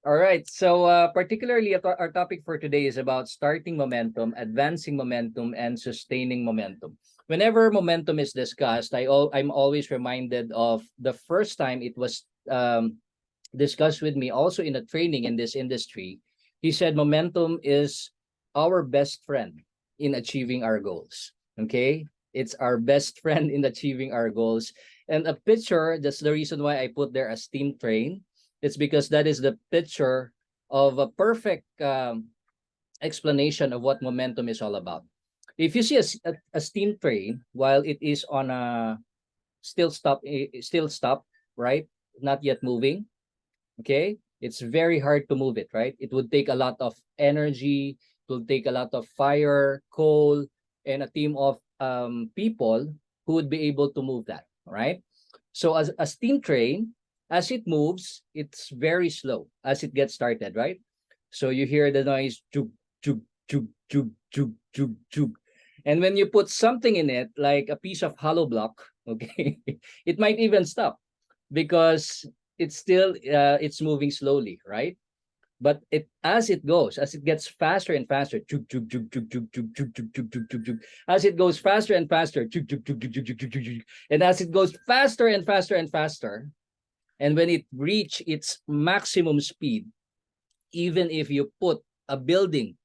All right. So, particularly our topic for today is about starting momentum, advancing momentum, and sustaining momentum. Whenever momentum is discussed, I'm always reminded of the first time it was discussed with me, also in a training in this industry. He said momentum is our best friend in achieving our goals. Okay, it's our best friend in achieving our goals. And a picture, that's the reason why I put there a steam train. It's because that is the picture of a perfect explanation of what momentum is all about. If you see a steam train while it is on a still stop, right? Not yet moving, okay? It's very hard to move it, right? It would take a lot of energy, it will take a lot of fire, coal, and a team of people who would be able to move that, right? So as a steam train, as it moves, it's very slow as it gets started, right? So you hear the noise, chug, chug, chug, chug, chug, chug, chug. And when you put something in it, like a piece of hollow block, okay, it might even stop because it's moving slowly, right? But it as it goes, as it gets faster and faster, chug, chug, chug, chug, chug, chug, chug, chug, chug, chug, chug, chug. As it goes faster and faster, chug, chug, chug, chug, chug, chug, chug, chug. And as it goes faster and faster and faster, and when it reach its maximum speed, even if you put a building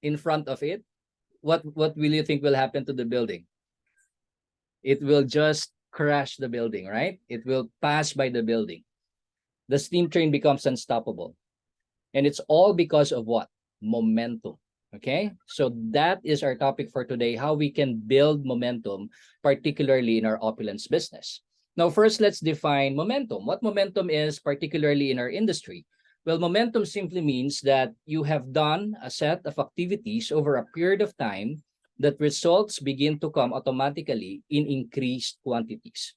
in front of it, what will you think will happen to the building? It will just crash the building, right? It will pass by the building. The steam train becomes unstoppable. And it's all because of what? Momentum. Okay? So that is our topic for today, how we can build momentum, particularly in our opulence business. Now, first, let's define momentum. What momentum is, particularly in our industry? Well, momentum simply means that you have done a set of activities over a period of time that results begin to come automatically in increased quantities.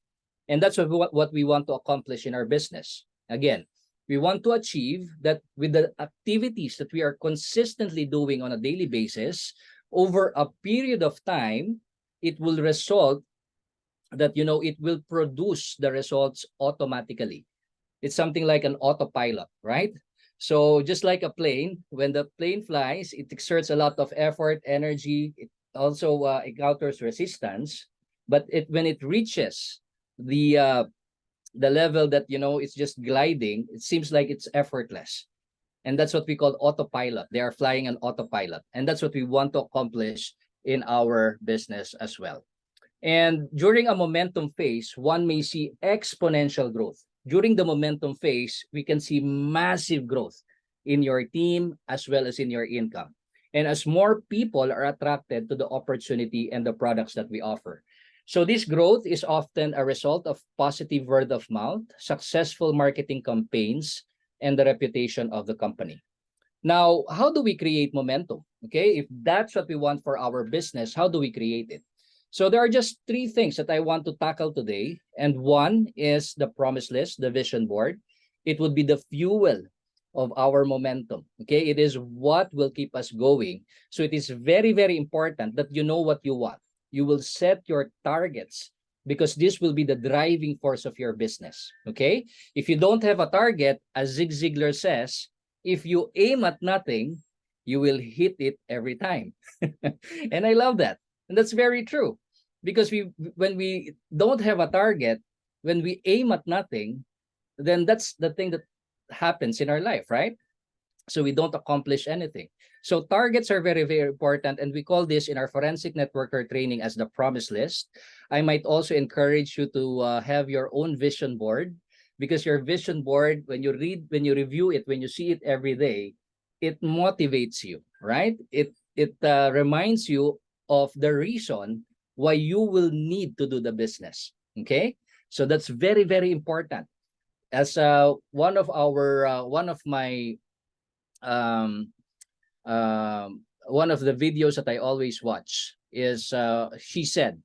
And that's what we want to accomplish in our business. Again, we want to achieve that with the activities that we are consistently doing on a daily basis over a period of time, it will result that, it will produce the results automatically. It's something like an autopilot, right? So just like a plane, when the plane flies, it exerts a lot of effort, energy. It also encounters resistance, but when it reaches the uh, the level that it's just gliding, it seems like it's effortless. And that's what we call autopilot. They are flying on autopilot, and that's what we want to accomplish in our business as well. And during a momentum phase, one may see exponential growth. During the momentum phase, we can see massive growth in your team as well as in your income. And as more people are attracted to the opportunity and the products that we offer. So this growth is often a result of positive word of mouth, successful marketing campaigns, and the reputation of the company. Now, how do we create momentum? Okay, if that's what we want for our business, how do we create it? So there are just three things that I want to tackle today. And one is the promise list, the vision board. It would be the fuel of our momentum. Okay, it is what will keep us going. So it is very, very important that you know what you want. You will set your targets because this will be the driving force of your business. Okay, if you don't have a target, as Zig Ziglar says, if you aim at nothing, you will hit it every time. And I love that. And that's very true. Because when we don't have a target, when we aim at nothing, then that's the thing that happens in our life, right? So we don't accomplish anything. So targets are very, very important. And we call this in our forensic networker training as the promise list. I might also encourage you to have your own vision board, because your vision board, when you read, when you review it, when you see it every day, it motivates you, right? It reminds you of the reason why you will need to do the business. Okay, so that's very, very important. As one of my um, one of the videos that I always watch is she said,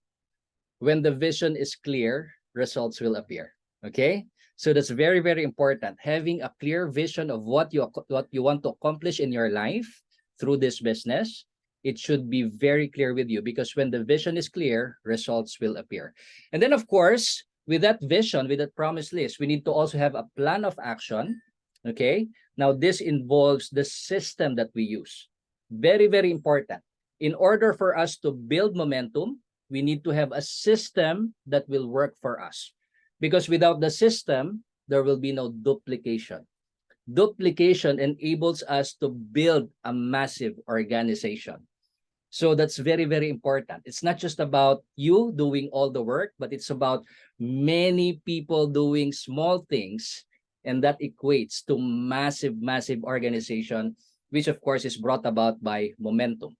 when the vision is clear, results will appear. Okay, so that's very, very important. Having a clear vision of what you want to accomplish in your life through this business, it should be very clear with you, because when the vision is clear, results will appear. And then, of course, with that vision, with that promise list, we need to also have a plan of action Okay. Now, this involves the system that we use. Very, very important. In order for us to build momentum, we need to have a system that will work for us. Because without the system, there will be no duplication. Duplication enables us to build a massive organization. So that's very, very important. It's not just about you doing all the work, but it's about many people doing small things. And that equates to massive, massive organization, which of course is brought about by momentum.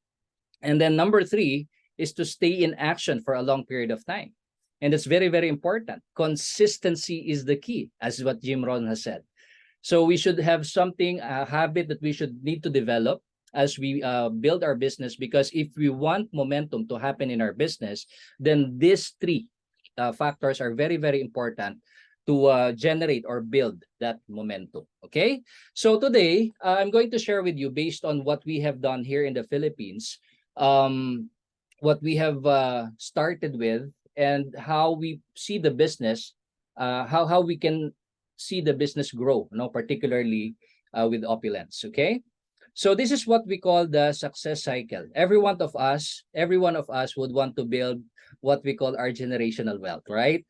And then number three is to stay in action for a long period of time. And it's very, very important. Consistency is the key, as what Jim Rohn has said. So we should have something, a habit that we should need to develop as we build our business, because if we want momentum to happen in our business, then these three factors are very, very important to generate or build that momentum. Okay, so today I'm going to share with you, based on what we have done here in the Philippines, what we have started with, and how we see the business, how we can see the business grow, particularly with Opulence. Okay, so this is what we call the success cycle. Every one of us would want to build what we call our generational wealth, right?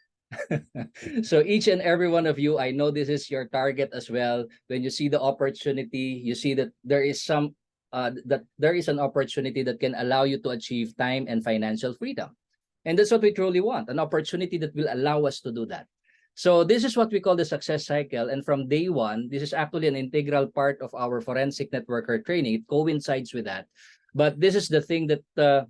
So each and every one of you, I know this is your target as well. When you see the opportunity, you see that there is an opportunity that can allow you to achieve time and financial freedom. And that's what we truly want, an opportunity that will allow us to do that. So this is what we call the success cycle. And from day one, this is actually an integral part of our forensic networker training. It coincides with that. But this is the thing that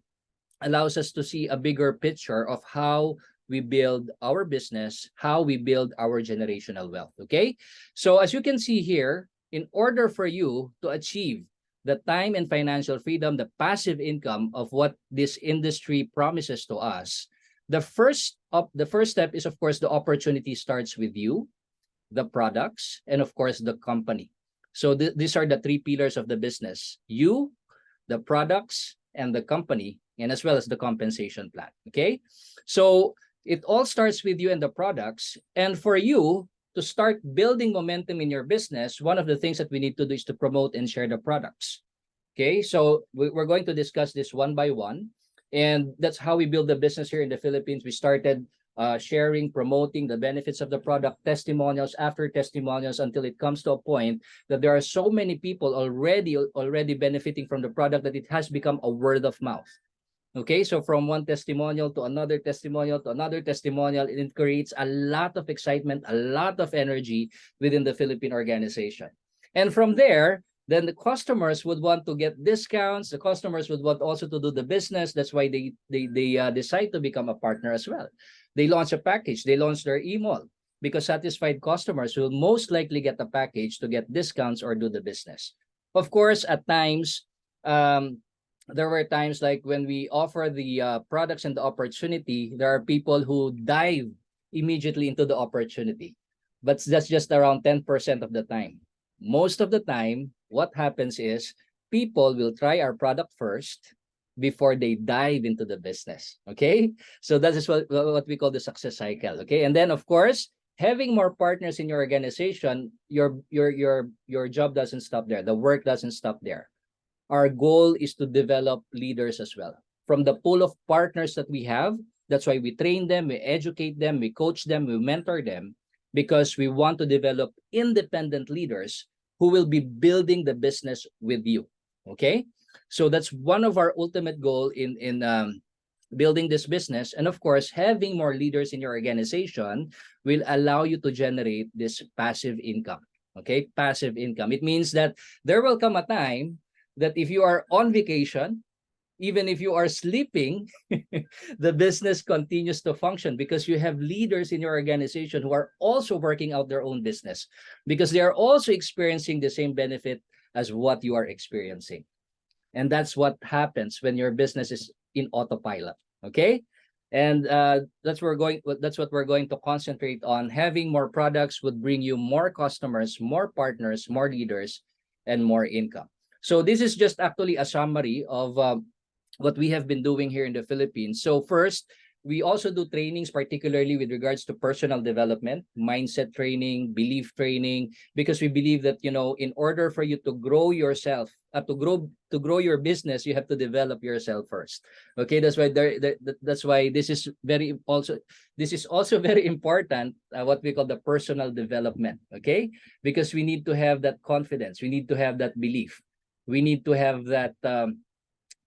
allows us to see a bigger picture of how we build our business, how we build our generational wealth. Okay. So as you can see here, in order for you to achieve the time and financial freedom, the passive income of what this industry promises to us, the first step is, of course, the opportunity starts with you, the products, and of course the company. So these are the three pillars of the business: you, the products, and the company, and as well as the compensation plan. Okay, so it all starts with you and the products. And for you to start building momentum in your business, one of the things that we need to do is to promote and share the products. Okay, so we're going to discuss this one by one. And that's how we build the business here in the Philippines. We started sharing, promoting the benefits of the product, testimonials after testimonials, until it comes to a point that there are so many people already benefiting from the product that it has become a word of mouth. Okay, so from one testimonial to another testimonial to another testimonial, it creates a lot of excitement, a lot of energy within the Philippine organization. And from there, then the customers would want to get discounts. The customers would want also to do the business. That's why they decide to become a partner as well. They launch a package. They launch their e-mall, because satisfied customers will most likely get a package to get discounts or do the business. Of course, at times, there were times like when we offer the products and the opportunity, there are people who dive immediately into the opportunity. But that's just around 10% of the time. Most of the time, what happens is people will try our product first before they dive into the business. Okay, so that is what we call the success cycle. Okay, and then of course, having more partners in your organization, your job doesn't stop there. The work doesn't stop there. Our goal is to develop leaders as well from the pool of partners that we have. That's why we train them, we educate them, we coach them, we mentor them, because we want to develop independent leaders who will be building the business with you. Okay, so that's one of our ultimate goal in building this business. And of course, having more leaders in your organization will allow you to generate this passive income. Okay, passive income. It means that there will come a time that if you are on vacation, even if you are sleeping, the business continues to function, because you have leaders in your organization who are also working out their own business, because they are also experiencing the same benefit as what you are experiencing. And that's what happens when your business is in autopilot. Okay, and that's what we're going to concentrate on. Having more products would bring you more customers, more partners, more leaders, and more income. So this is just actually a summary of what we have been doing here in the Philippines. So first, We also do trainings, particularly with regards to personal development, mindset training, belief training, because we believe that, in order for you to grow yourself, to grow your business, you have to develop yourself first. Okay, that's why that's why this is also very important, what we call the personal development. Okay, because we need to have that confidence, we need to have that belief, we need to have that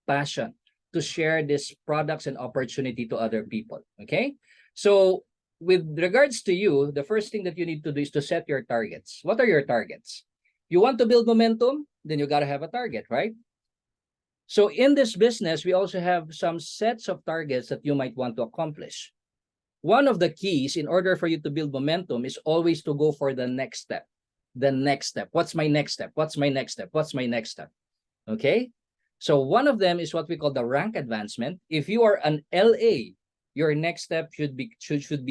passion to share these products and opportunity to other people. Okay, so with regards to you, the first thing that you need to do is to set your targets. What are your targets? You want to build momentum, then you got to have a target, right? So in this business, we also have some sets of targets that you might want to accomplish. One of the keys in order for you to build momentum is always to go for the next step. The next step. What's my next step? What's my next step? What's my next step? Okay. So one of them is what we call the rank advancement. If you are an LA, your next step should be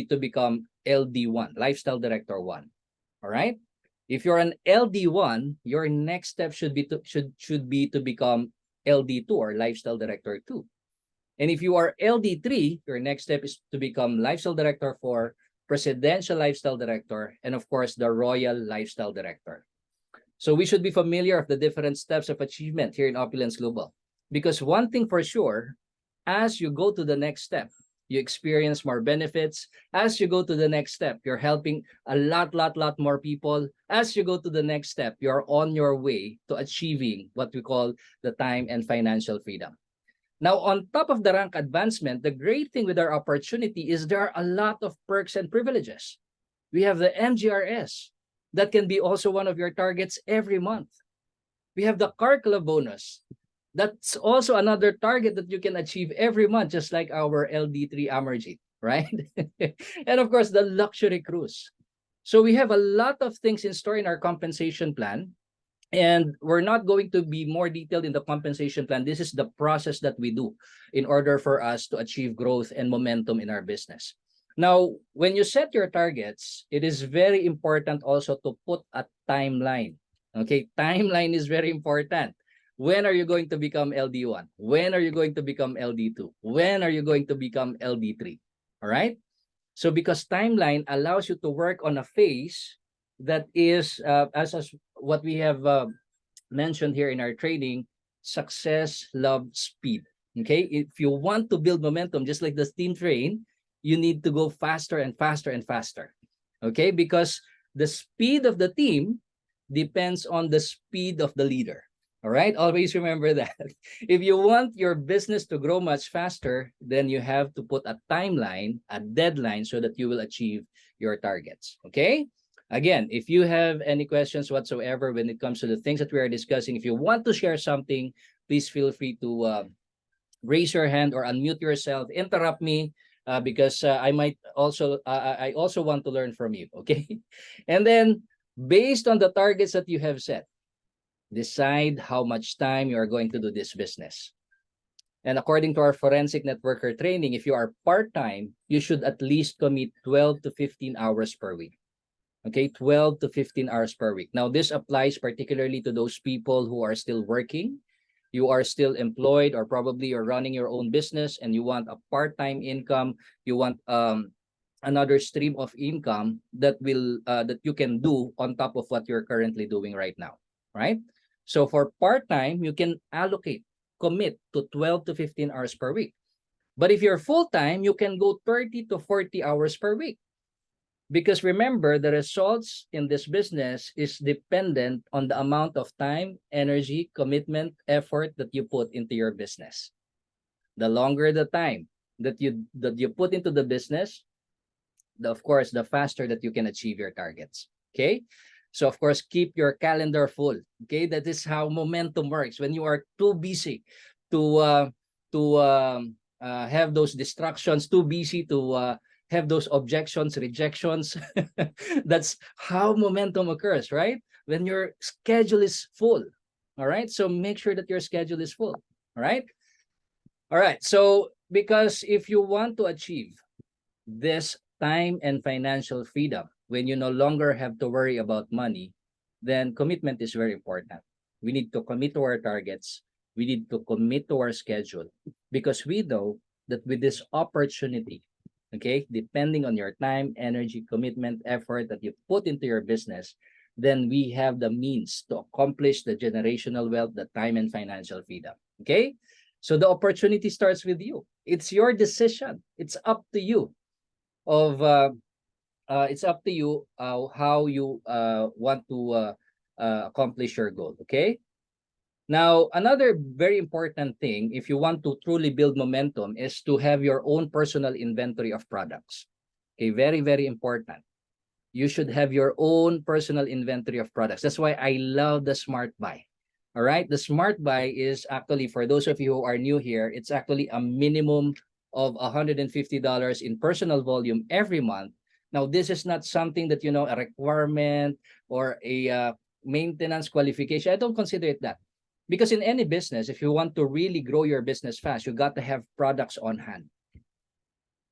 to become LD1, Lifestyle Director 1. All right. If you're an LD1, your next step should be to become LD2 or Lifestyle Director 2. And if you are LD3, your next step is to become Lifestyle Director 4, Presidential Lifestyle Director, and of course, the Royal Lifestyle Director. So we should be familiar of the different steps of achievement here in Opulence Global. Because one thing for sure, as you go to the next step, you experience more benefits. As you go to the next step, you're helping a lot more people. As you go to the next step, you're on your way to achieving what we call the time and financial freedom. Now, on top of the rank advancement, the great thing with our opportunity is there are a lot of perks and privileges. We have the MGRS. That can be also one of your targets every month. We have the car club bonus. That's also another target that you can achieve every month, just like our LD3 Amarjeet, right? And of course, the luxury cruise. So we have a lot of things in store in our compensation plan. And we're not going to be more detailed in the compensation plan. This is the process that we do in order for us to achieve growth and momentum in our business. Now, when you set your targets, it is very important also to put a timeline. Okay, timeline is very important. When are you going to become LD1? When are you going to become LD2? When are you going to become LD3? All right. So because timeline allows you to work on a phase that is, as what we have mentioned here in our training, success, love, speed. Okay, if you want to build momentum, just like the steam train, you need to go faster and faster and faster. Okay, because the speed of the team depends on the speed of the leader. All right, always remember that. If you want your business to grow much faster, then you have to put a timeline, a deadline, so that you will achieve your targets. Okay. Again, if you have any questions whatsoever when it comes to the things that we are discussing, if you want to share something, please feel free to raise your hand or unmute yourself, interrupt me, because I also want to learn from you. Okay. And then based on the targets that you have set, decide how much time you are going to do this business. And according to our forensic networker training, if you are part-time, you should at least commit 12 to 15 hours per week. Okay, 12 to 15 hours per week. Now, this applies particularly to those people who are still working. You are still employed, or probably you're running your own business and you want a part-time income. You want another stream of income that you can do on top of what you're currently doing right now, right? So for part-time, you can commit to 12 to 15 hours per week. But if you're full-time, you can go 30 to 40 hours per week. Because remember, the results in this business is dependent on the amount of time, energy, commitment, effort that you put into your business. The longer the time that you put into the business, of course, the faster that you can achieve your targets. Okay. So of course, keep your calendar full. Okay, that is how momentum works. When you are too busy to have those distractions, too busy to have those objections, rejections, that's how momentum occurs, right? When your schedule is full. All right. So make sure that your schedule is full. All right. All right. So because if you want to achieve this time and financial freedom, when you no longer have to worry about money, then commitment is very important. We need to commit to our targets. We need to commit to our schedule, because we know that with this opportunity, okay, depending on your time, energy, commitment, effort that you put into your business, then we have the means to accomplish the generational wealth, the time and financial freedom. Okay? So the opportunity starts with you. It's your decision. It's up to you of it's up to you how you want to accomplish your goal. Okay. Now, another very important thing, if you want to truly build momentum, is to have your own personal inventory of products. Okay, very, very important. You should have your own personal inventory of products. That's why I love the Smart Buy. All right, the Smart Buy is actually, for those of you who are new here, it's actually a minimum of $150 in personal volume every month. Now, this is not something that, a requirement or a maintenance qualification. I don't consider it that. Because in any business, if you want to really grow your business fast, you got to have products on hand.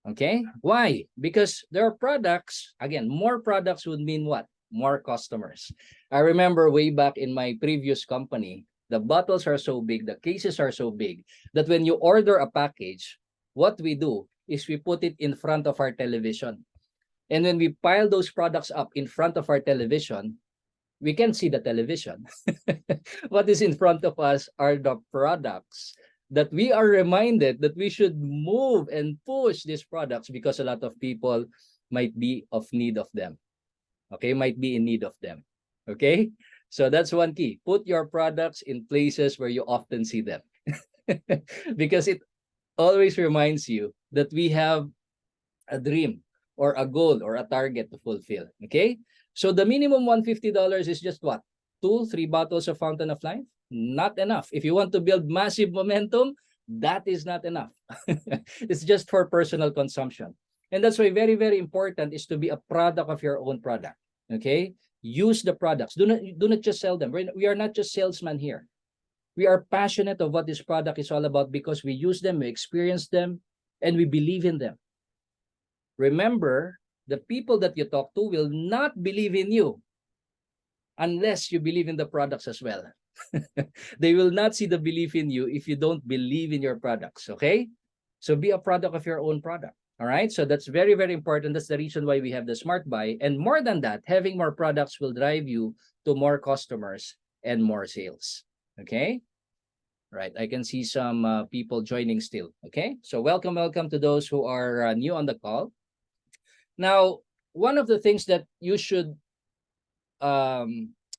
Okay? Why? Because there are products, again, more products would mean what? More customers. I remember way back in my previous company, the bottles are so big, the cases are so big, that when you order a package, what we do is we put it in front of our television. And when we pile those products up in front of our television, we can see the television. What is in front of us are the products that we are reminded that we should move and push these products because a lot of people might be of need of them. Okay, might be in need of them. Okay, so that's one key. Put your products in places where you often see them. Because it always reminds you that we have a dream or a goal or a target to fulfill. Okay, so the minimum $150 is just what? 2-3 bottles of Fountain of Life? Not enough. If you want to build massive momentum, that is not enough. It's just for personal consumption. And that's why very, very important is to be a product of your own product. Okay? Use the products. Do not just sell them. We are not just salesmen here. We are passionate of what this product is all about because we use them, we experience them, and we believe in them. Remember, the people that you talk to will not believe in you unless you believe in the products as well. They will not see the belief in you if you don't believe in your products. Okay? So be a product of your own product. All right? So that's very, very important. That's the reason why we have the Smart Buy. And more than that, having more products will drive you to more customers and more sales. Okay? Right. I can see some people joining still. Okay? So welcome to those who are new on the call. Now, one of the things that you should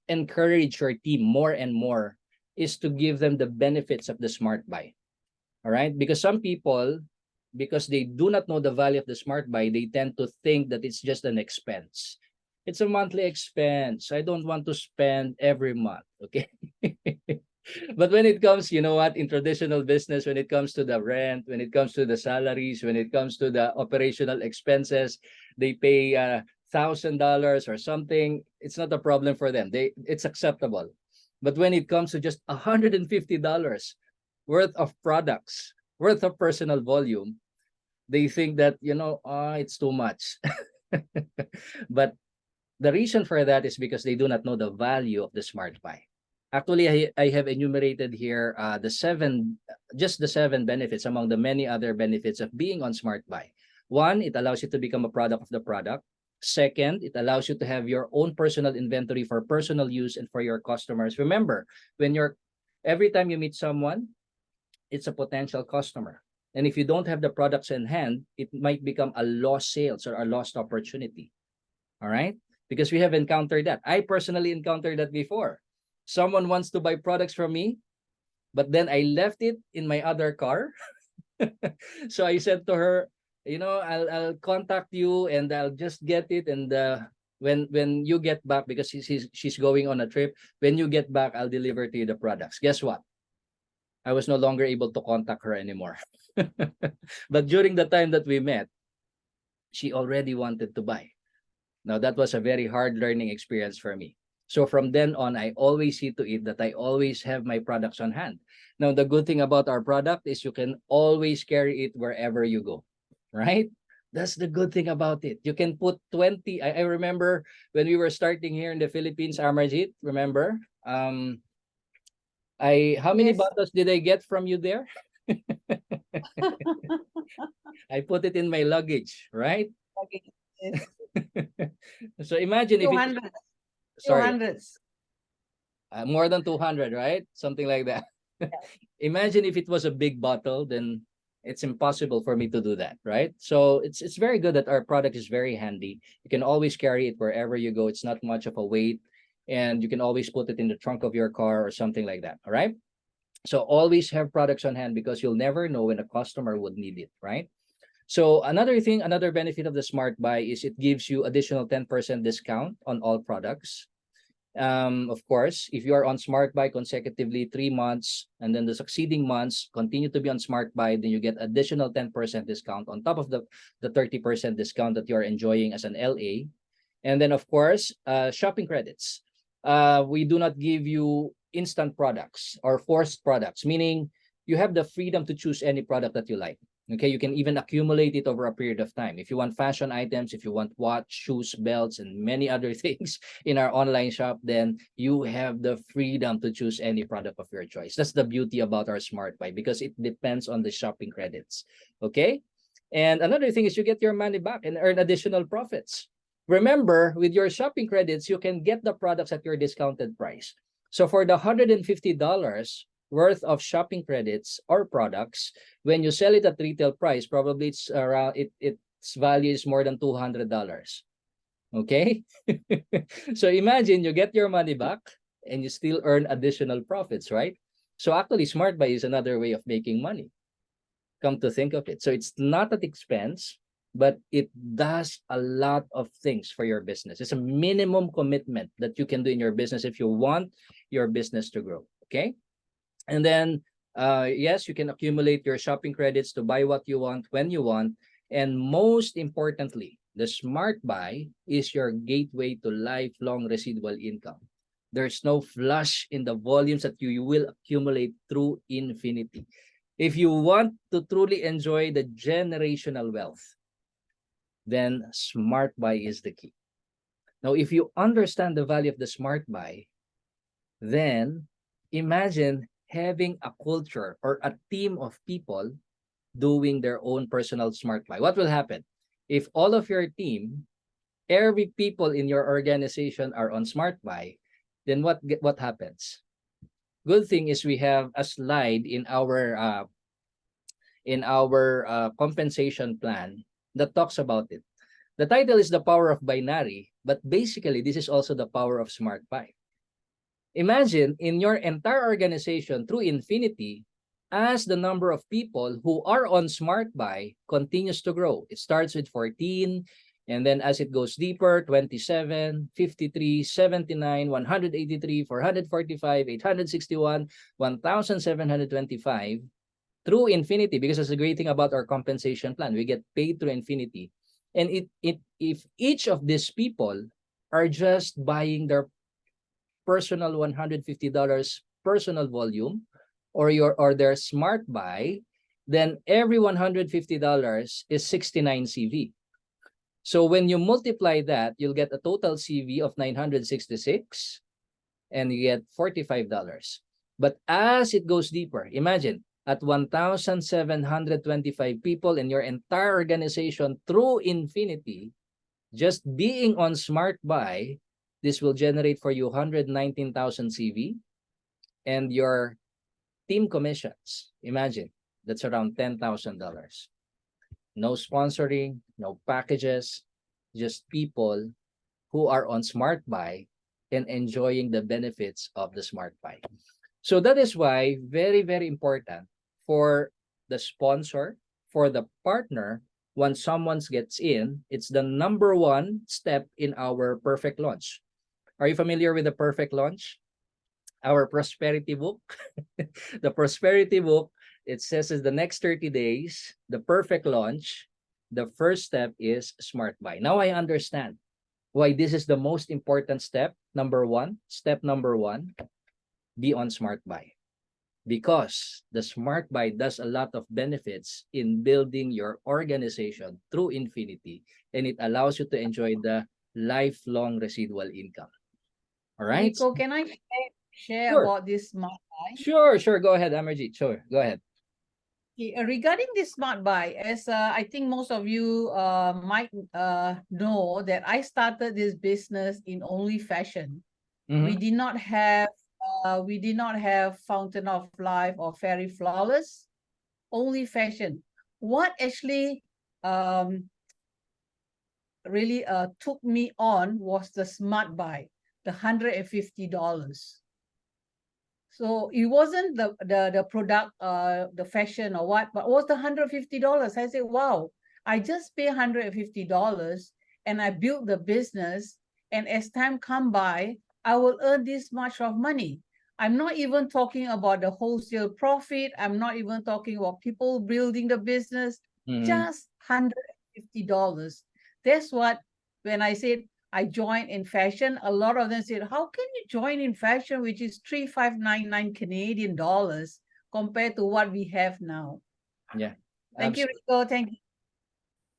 encourage your team more and more is to give them the benefits of the Smart Buy. All right? Because some people, because they do not know the value of the Smart Buy, they tend to think that it's just an expense. It's a monthly expense. I don't want to spend every month. Okay? But when it comes, you know what, in traditional business, when it comes to the rent, when it comes to the salaries, when it comes to the operational expenses, they pay $1,000 or something. It's not a problem for them. It's acceptable. But when it comes to just $150 worth of products, worth of personal volume, they think that, it's too much. But the reason for that is because they do not know the value of the Smart Buy. Actually, I have enumerated here the seven benefits among the many other benefits of being on Smart Buy. One, it allows you to become a product of the product. Second, it allows you to have your own personal inventory for personal use and for your customers. Remember, every time you meet someone, it's a potential customer. And if you don't have the products in hand, it might become a lost sales or a lost opportunity. All right? Because we have encountered that. I personally encountered that before. Someone wants to buy products from me, but then I left it in my other car. So I said to her, I'll contact you and I'll just get it. And when you get back, because she's going on a trip, when you get back, I'll deliver to you the products. Guess what? I was no longer able to contact her anymore. But during the time that we met, she already wanted to buy. Now, that was a very hard learning experience for me. So from then on, I always see to it that I always have my products on hand. Now, the good thing about our product is you can always carry it wherever you go, right? That's the good thing about it. You can put 20. I remember when we were starting here in the Philippines, Amarjit, remember? How many Yes. bottles did I get from you there? I put it in my luggage, right? Okay. Yes. So imagine if Few it, hundreds. Few sorry, hundreds. more than 200, right? Something like that. Imagine if it was a big bottle, then it's impossible for me to do that, right? So it's very good that our product is very handy. You can always carry it wherever you go. It's not much of a weight, and you can always put it in the trunk of your car or something like that. All right. So always have products on hand because you'll never know when a customer would need it, right? So another thing, another benefit of the Smart Buy is it gives you additional 10% discount on all products. Of course, if you are on Smart Buy consecutively 3 months and then the succeeding months continue to be on Smart Buy, then you get additional 10% discount on top of the 30% discount that you're enjoying as an LA. And then, of course, shopping credits. We do not give you instant products or forced products, meaning you have the freedom to choose any product that you like. Okay, you can even accumulate it over a period of time. If you want fashion items, if you want watch, shoes, belts, and many other things in our online shop, then you have the freedom to choose any product of your choice. That's the beauty about our Smart Buy because it depends on the shopping credits. Okay, and another thing is you get your money back and earn additional profits. Remember, with your shopping credits, you can get the products at your discounted price. So for the $150 worth of shopping credits or products, when you sell it at retail price, probably it's around its value is more than $200. Okay? So imagine you get your money back and you still earn additional profits, right? So actually, Smart Buy is another way of making money. Come to think of it. So it's not at expense, but it does a lot of things for your business. It's a minimum commitment that you can do in your business if you want your business to grow. Okay. And then, yes, you can accumulate your shopping credits to buy what you want when you want. And most importantly, the Smart Buy is your gateway to lifelong residual income. There's no flush in the volumes that you will accumulate through infinity. If you want to truly enjoy the generational wealth, then Smart Buy is the key. Now, if you understand the value of the Smart Buy, then imagine having a culture or a team of people doing their own personal Smart Buy. What will happen? If all of your team, every people in your organization are on Smart Buy, then what happens? Good thing is we have a slide in our compensation plan that talks about it. The title is The Power of Binary, but basically this is also the power of Smart Buy. Imagine in your entire organization through infinity, as the number of people who are on Smart Buy continues to grow. It starts with 14, and then as it goes deeper, 27, 53, 79, 183, 445, 861, 1,725, through infinity, because that's the great thing about our compensation plan. We get paid through infinity. And if each of these people are just buying their personal $150 personal volume or their Smart Buy, then every $150 is 69 CV. So when you multiply that, you'll get a total CV of 966 and you get $45. But as it goes deeper, imagine at 1,725 people in your entire organization through infinity, just being on Smart Buy, this will generate for you 119,000 CV and your team commissions. Imagine that's around $10,000. No sponsoring, no packages, just people who are on Smart Buy and enjoying the benefits of the Smart Buy. So that is why very, very important for the sponsor, for the partner, once someone gets in, it's the number one step in our perfect launch. Are you familiar with the perfect launch? Our prosperity book. The prosperity book, it says is the next 30 days, the perfect launch, the first step is Smart Buy. Now I understand why this is the most important step. Step number one, be on Smart Buy. Because the Smart Buy does a lot of benefits in building your organization through infinity, and it allows you to enjoy the lifelong residual income. All right? Nico, can I share Sure. about this Smart Buy? Sure. Go ahead, Amarjeet. Sure, go ahead. Okay, regarding this smart buy, as I think most of you might know that I started this business in only fashion. We Mhm. did not have Fountain of Life or Fairy Flawless, only fashion. What actually really took me on was the smart buy, the $150. So it wasn't the product, the fashion or what, but it was the $150. I said, wow, I just pay $150 and I built the business. And as time come by, I will earn this much of money. I'm not even talking about the wholesale profit. I'm not even talking about people building the business, Mhm. just $150. That's what, when I said I joined in fashion, a lot of them said, how can you join in fashion, which is 3,599 Canadian dollars compared to what we have now? Yeah. Thank you, Rico. Thank you.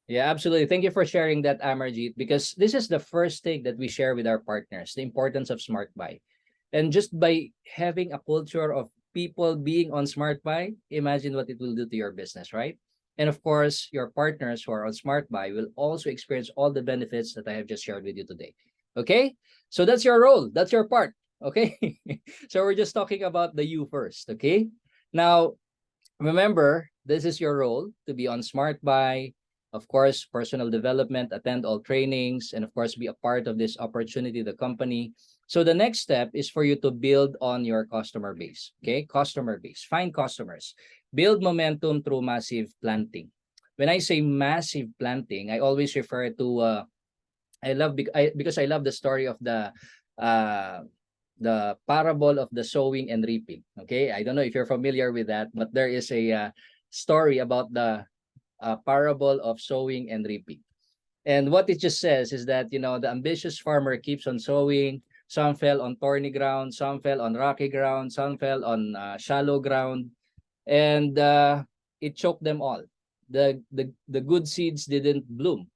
Yeah, absolutely. Thank you for sharing that, Amarjeet, because this is the first thing that we share with our partners, the importance of Smart Buy. And just by having a culture of people being on Smart Buy, imagine what it will do to your business, right? And of course, your partners who are on Smart Buy will also experience all the benefits that I have just shared with you today. Okay? So that's your role. That's your part. Okay? So we're just talking about the you first. Okay? Now, remember, this is your role to be on Smart Buy, of course, personal development, attend all trainings, and of course, be a part of this opportunity, the company. So the next step is for you to build on your customer base. Okay, customer base, find customers, build momentum through massive planting. When I say massive planting, I always refer to because I love the story of uh the parable of the sowing and reaping. Okay, I don't know if you're familiar with that, but there is a story about the parable of sowing and reaping. And what it just says is that, you know, the ambitious farmer keeps on sowing. Some fell on thorny ground, some fell on rocky ground, some fell on shallow ground, and it choked them all. The good seeds didn't bloom.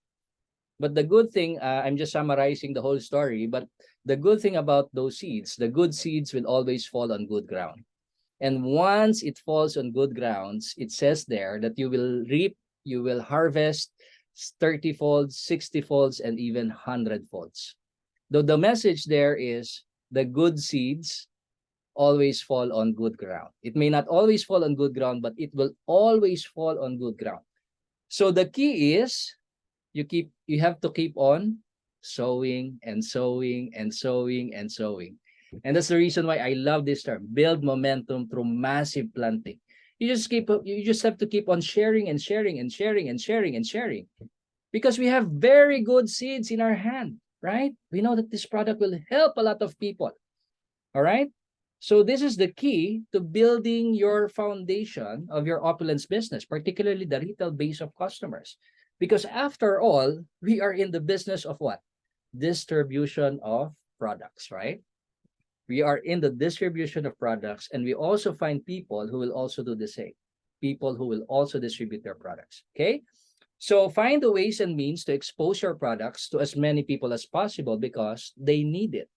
But the good thing, I'm just summarizing the whole story, but the good thing about those seeds, the good seeds will always fall on good ground. And once it falls on good grounds, it says there that you will reap, you will harvest 30 folds, 60 folds, and even 100 folds. Though the message there is the good seeds always fall on good ground. It may not always fall on good ground, but it will always fall on good ground. So the key is you have to keep on sowing and sowing and sowing and sowing. And that's the reason why I love this term, build momentum through massive planting. You just have to keep on sharing and sharing and sharing and sharing and sharing, because we have very good seeds in our hand, right? We know that this product will help a lot of people. All right. So this is the key to building your foundation of your opulence business, particularly the retail base of customers. Because after all, we are in the business of what? Distribution of products, right? We are in the distribution of products, and we also find people who will also do the same. People who will also distribute their products. Okay. So find the ways and means to expose your products to as many people as possible because they need it.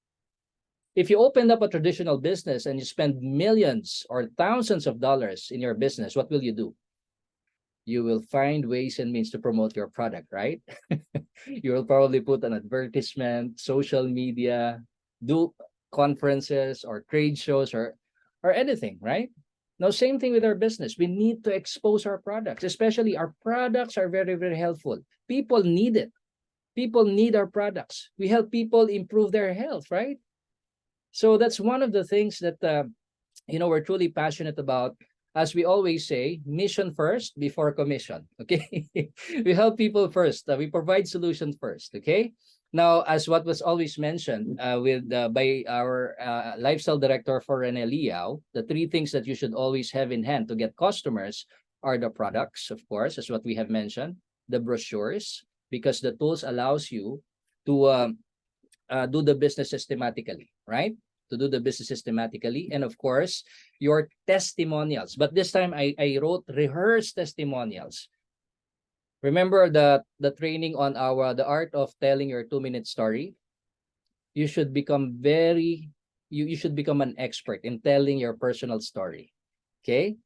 If you open up a traditional business and you spend millions or thousands of dollars in your business, what will you do? You will find ways and means to promote your product, right? You will probably put an advertisement, social media, do conferences or trade shows or anything, right? Now, same thing with our business. We need to expose our products, especially our products are very, very helpful. People need it. People need our products. We help people improve their health, right? So that's one of the things that we're truly passionate about. As we always say, mission first before commission. Okay, we help people first. We provide solutions first. Okay. Now, as what was always mentioned with by our lifestyle director for Rene Liao, the three things that you should always have in hand to get customers are the products, of course, as what we have mentioned, the brochures, because the tools allows you to do the business systematically, right? To do the business systematically. And of course, your testimonials. But this time I wrote rehearsed testimonials. Remember the training on the art of telling your 2-minute story? You should become you should become an expert in telling your personal story. Okay?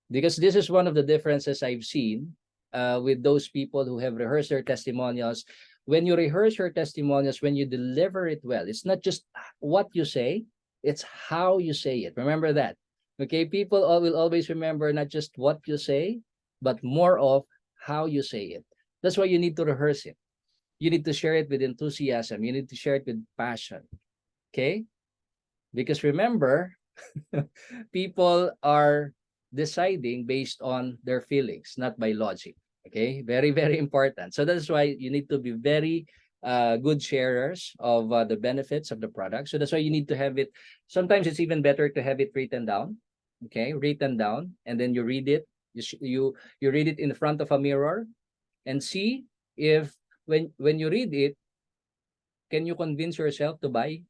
Because this is one of the differences I've seen with those people who have rehearsed their testimonials. When you rehearse your testimonials, when you deliver it well, it's not just what you say, it's how you say it. Remember that. Okay, people will always remember not just what you say, but more of how you say it. That's why you need to rehearse it. You need to share it with enthusiasm. You need to share it with passion. Okay? Because remember, people are deciding based on their feelings, not by logic. Okay, very, very important. So that's why you need to be very good sharers of the benefits of the product. So that's why you need to have it. Sometimes it's even better to have it written down. Okay, written down, and then you read it. You read it in front of a mirror and see if when you read it, can you convince yourself to buy?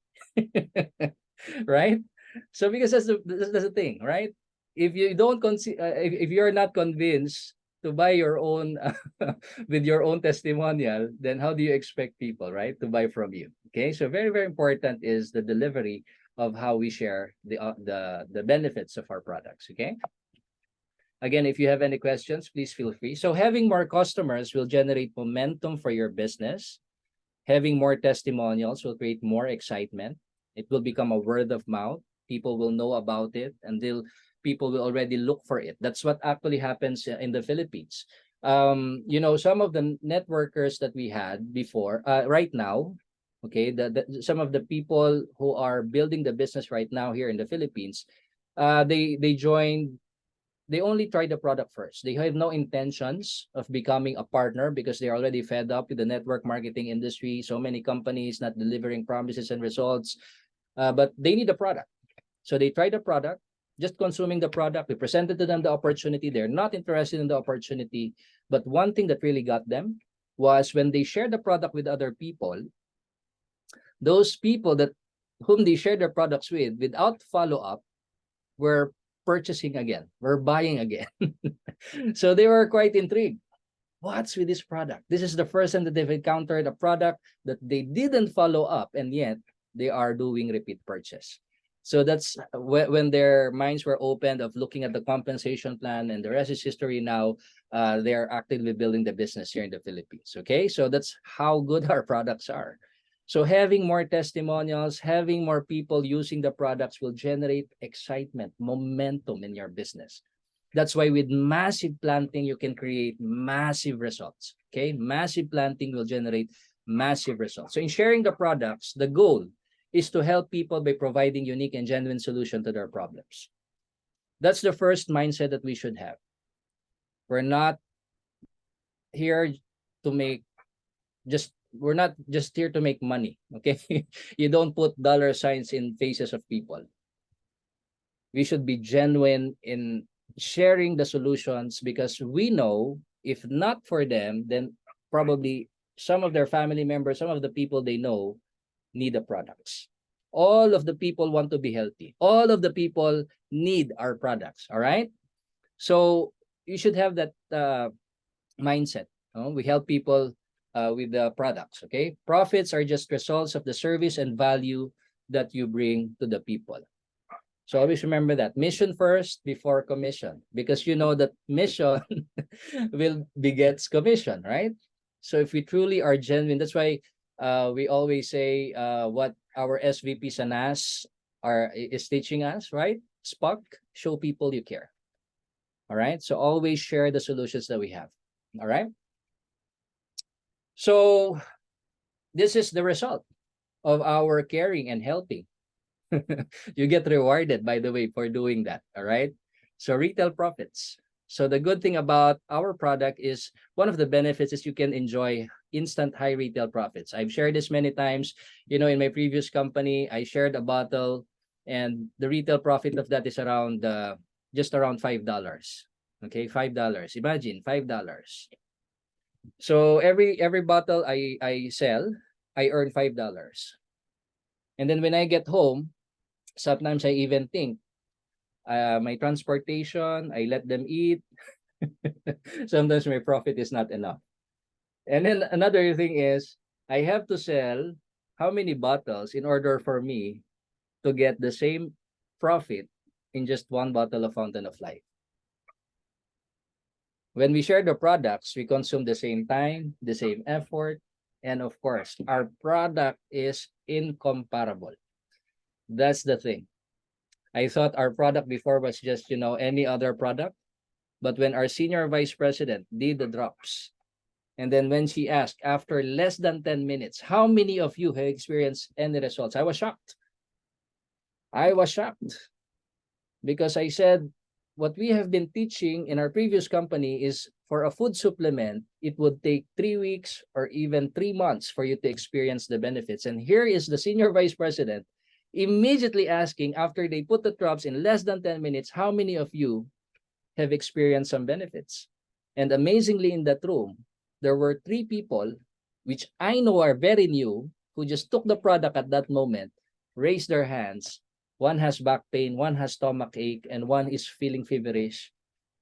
Right? So because that's the thing, right? If you don't if you're not convinced to buy your own with your own testimonial, then how do you expect people, right, to buy from you? Okay, so very, very important is the delivery of how we share the benefits of our products. Okay, again, if you have any questions, please feel free. So having more customers will generate momentum for your business. Having more testimonials will create more excitement. It will become a word of mouth. People will know about it until people will already look for it. That's what actually happens in the Philippines. Some of the networkers that we had before, right now, okay, some of the people who are building the business right now here in the Philippines, they joined, they only try the product first. They have no intentions of becoming a partner because they're already fed up with the network marketing industry. So many companies not delivering promises and results, but they need a product. So they try the product, just consuming the product. We presented to them the opportunity. They're not interested in the opportunity. But one thing that really got them was when they share the product with other people, those people that whom they share their products with, without follow-up, were purchasing again, were buying again. So they were quite intrigued. What's with this product? This is the first time that they've encountered a product that they didn't follow up, and yet they are doing repeat purchase. So that's when their minds were opened of looking at the compensation plan, and the rest is history. Now they are actively building the business here in the Philippines. Okay, so that's how good our products are. So having more testimonials, having more people using the products will generate excitement, momentum in your business. That's why with massive planting, you can create massive results. Okay, massive planting will generate massive results. So in sharing the products, the goal is to help people by providing unique and genuine solution to their problems. That's the first mindset that we should have. We're not here to make we're not just here to make money. Okay, you don't put dollar signs in faces of people. We should be genuine in sharing the solutions, because we know if not for them, then probably some of their family members, some of the people they know need the products. All of the people want to be healthy. All of the people need our products. All right. So you should have that mindset. We help people with the products. Okay. Profits are just results of the service and value that you bring to the people. So always remember that mission first before commission, because you know that mission will begets commission, right? So if we truly are genuine, that's why we always say what our SVP Sanas is teaching us, right? Spark, show people you care. All right. So always share the solutions that we have. All right. So this is the result of our caring and helping. You get rewarded, by the way, for doing that. All right. So retail profits. So the good thing about our product is one of the benefits is you can enjoy instant high retail profits. I've shared this many times. In my previous company, I shared a bottle, and the retail profit of that is around just around $5. Okay, $5. Imagine $5. So every bottle I sell, I earn $5. And then when I get home, sometimes I even think my transportation, I let them eat. Sometimes my profit is not enough. And then another thing is I have to sell how many bottles in order for me to get the same profit in just one bottle of Fountain of Life. When we share the products, we consume the same time, the same effort, and of course, our product is incomparable. That's the thing. I thought our product before was just, any other product. But when our senior vice president did the drops, and then when she asked after less than 10 minutes, how many of you have experienced any results? I was shocked. I was shocked because I said, what we have been teaching in our previous company is for a food supplement, it would take 3 weeks or even 3 months for you to experience the benefits. And here is the senior vice president immediately asking, after they put the drops in less than 10 minutes, how many of you have experienced some benefits? And amazingly, in that room, there were 3 people, which I know are very new, who just took the product at that moment, raised their hands. One has back pain, one has stomach ache, and one is feeling feverish.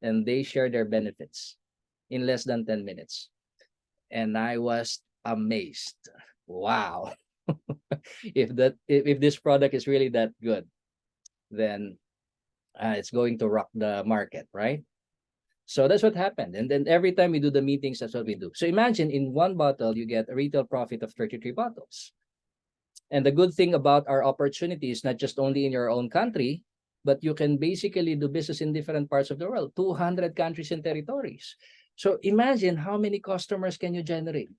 And they share their benefits in less than 10 minutes. And I was amazed. Wow. if this product is really that good, then it's going to rock the market, right? So that's what happened. And then every time we do the meetings, that's what we do. So imagine in one bottle, you get a retail profit of 33 bottles. And the good thing about our opportunity is not just only in your own country, but you can basically do business in different parts of the world, 200 countries and territories. So imagine how many customers can you generate?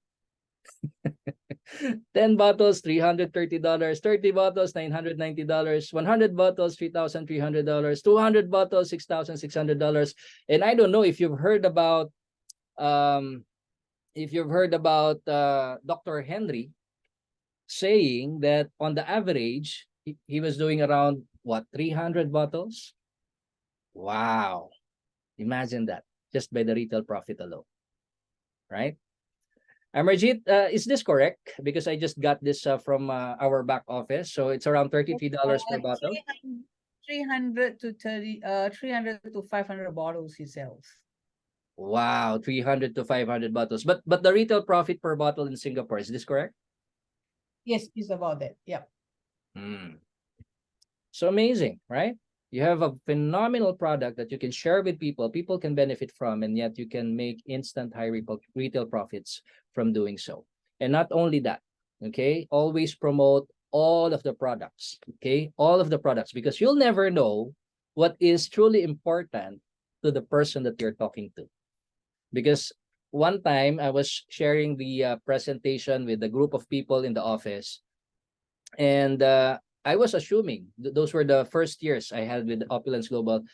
10 bottles, $330, 30 bottles, $990, 100 bottles, $3,300, 200 bottles, $6,600. And I don't know if you've heard about Dr. Henry saying that on the average, he was doing around what, 300 bottles? Wow. Imagine that just by the retail profit alone, right? Amarjeet, is this correct? Because I just got this from our back office. So it's around $33 per bottle. 300 to 500 bottles he sells. Wow, 300 to 500 bottles. But the retail profit per bottle in Singapore, is this correct? Yes, it's about that. Yeah. So amazing, right? You have a phenomenal product that you can share with people, people can benefit from, and yet you can make instant high retail profits from doing so. And not only that, okay, always promote all of the products, okay, all of the products, because you'll never know what is truly important to the person that you're talking to. Because one time I was sharing the presentation with a group of people in the office, and I was assuming those were the first years I had with Opulence Global.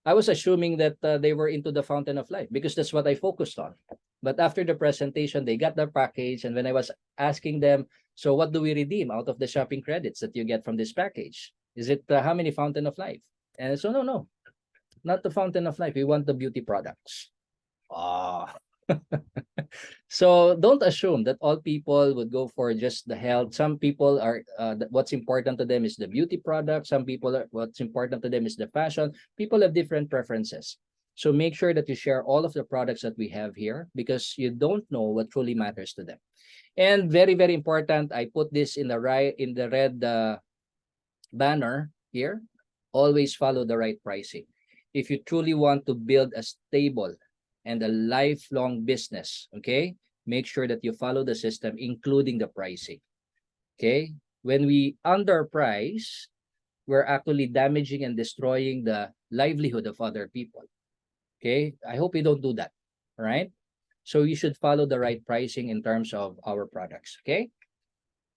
I was assuming that they were into the Fountain of Life because that's what I focused on. But after the presentation, they got the package. And when I was asking them, so what do we redeem out of the shopping credits that you get from this package? Is it how many Fountain of Life? And so, no, not the Fountain of Life. We want the beauty products. So don't assume that all people would go for just the health. Some people are what's important to them is the beauty product. Some people what's important to them is the fashion. People have different preferences. So make sure that you share all of the products that we have here, because you don't know what truly matters to them. And very, very important, I put this in the red banner here. Always follow the right pricing. If you truly want to build a stable and a lifelong business, okay, make sure that you follow the system, including the pricing. Okay, when we underprice, we're actually damaging and destroying the livelihood of other people. Okay, I hope you don't do that. All right, so you should follow the right pricing in terms of our products. Okay,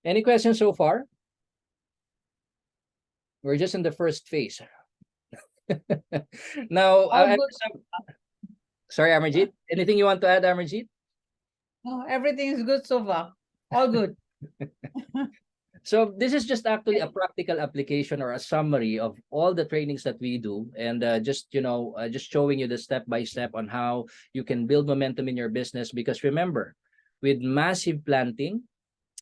any questions so far? We're just in the first phase. Now, sorry, Amarjeet. Anything you want to add, Amarjeet? No, everything is good so far. All good. So this is just actually a practical application or a summary of all the trainings that we do, and just showing you the step by step on how you can build momentum in your business. Because remember, with massive planting,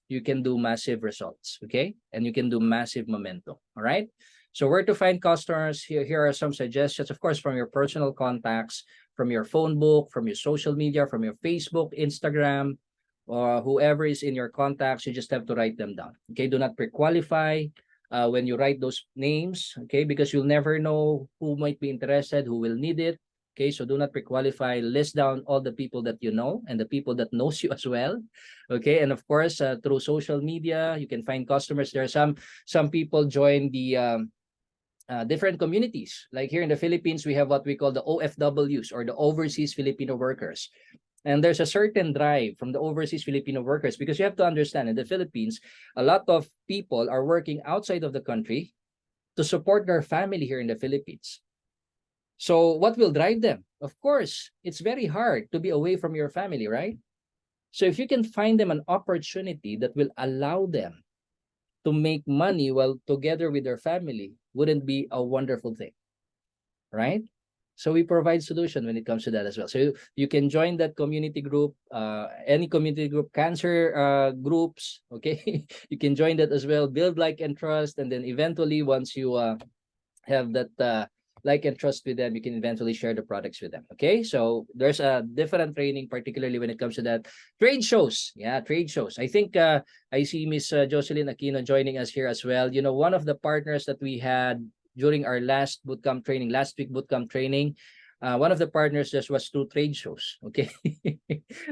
you can do massive results, okay? And you can do massive momentum. All right. So where to find customers? Here are some suggestions, of course, from your personal contacts, from your phone book, from your social media, from your Facebook, Instagram, or whoever is in your contacts. You just have to write them down. Okay, do not pre-qualify when you write those names, okay, because you'll never know who might be interested, who will need it. Okay, so do not pre-qualify. List down all the people that you know and the people that knows you as well. Okay, and of course, through social media, you can find customers. There are some people join the different communities. Like here in the Philippines, we have what we call the OFWs, or the Overseas Filipino Workers. And there's a certain drive from the overseas Filipino workers, because you have to understand, in the Philippines, a lot of people are working outside of the country to support their family here in the Philippines. So what will drive them? Of course, it's very hard to be away from your family, right? So if you can find them an opportunity that will allow them to make money while together with their family, wouldn't be a wonderful thing, right? So we provide solution when it comes to that as well. So you can join that community group, any community group, cancer groups, okay? You can join that as well, build like and trust, and then eventually once you have that like and trust with them, you can eventually share the products with them. Okay, so there's a different training, particularly when it comes to that. Trade shows, yeah, trade shows. I think I see Miss Jocelyn Aquino joining us here as well. You know, one of the partners that we had during our last bootcamp training, last week bootcamp training, one of the partners just was through trade shows. Okay,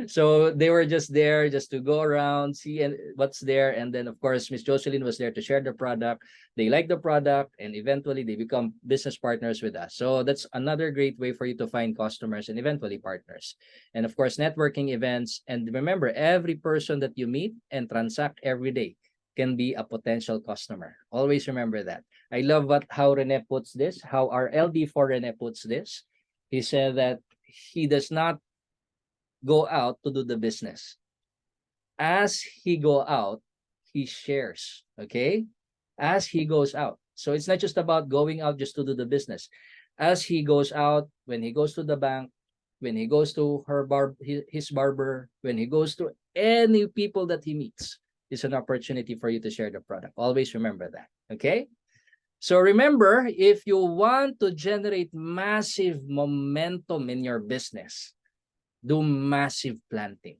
so they were just there just to go around, see and what's there, and then of course Miss Jocelyn was there to share the product. They like the product, and eventually they become business partners with us. So that's another great way for you to find customers and eventually partners. And of course, networking events. And remember, every person that you meet and transact every day can be a potential customer. Always remember that. I love how Rene puts this, how our LD4 Rene puts this. He said that he does not go out to do the business. As he go out, he shares. Okay, as he goes out. So it's not just about going out just to do the business. As he goes out, when he goes to the bank, when he goes to his barber, when he goes to any people that he meets, it's an opportunity for you to share the product. Always remember that. Okay. So remember, if you want to generate massive momentum in your business, do massive planting.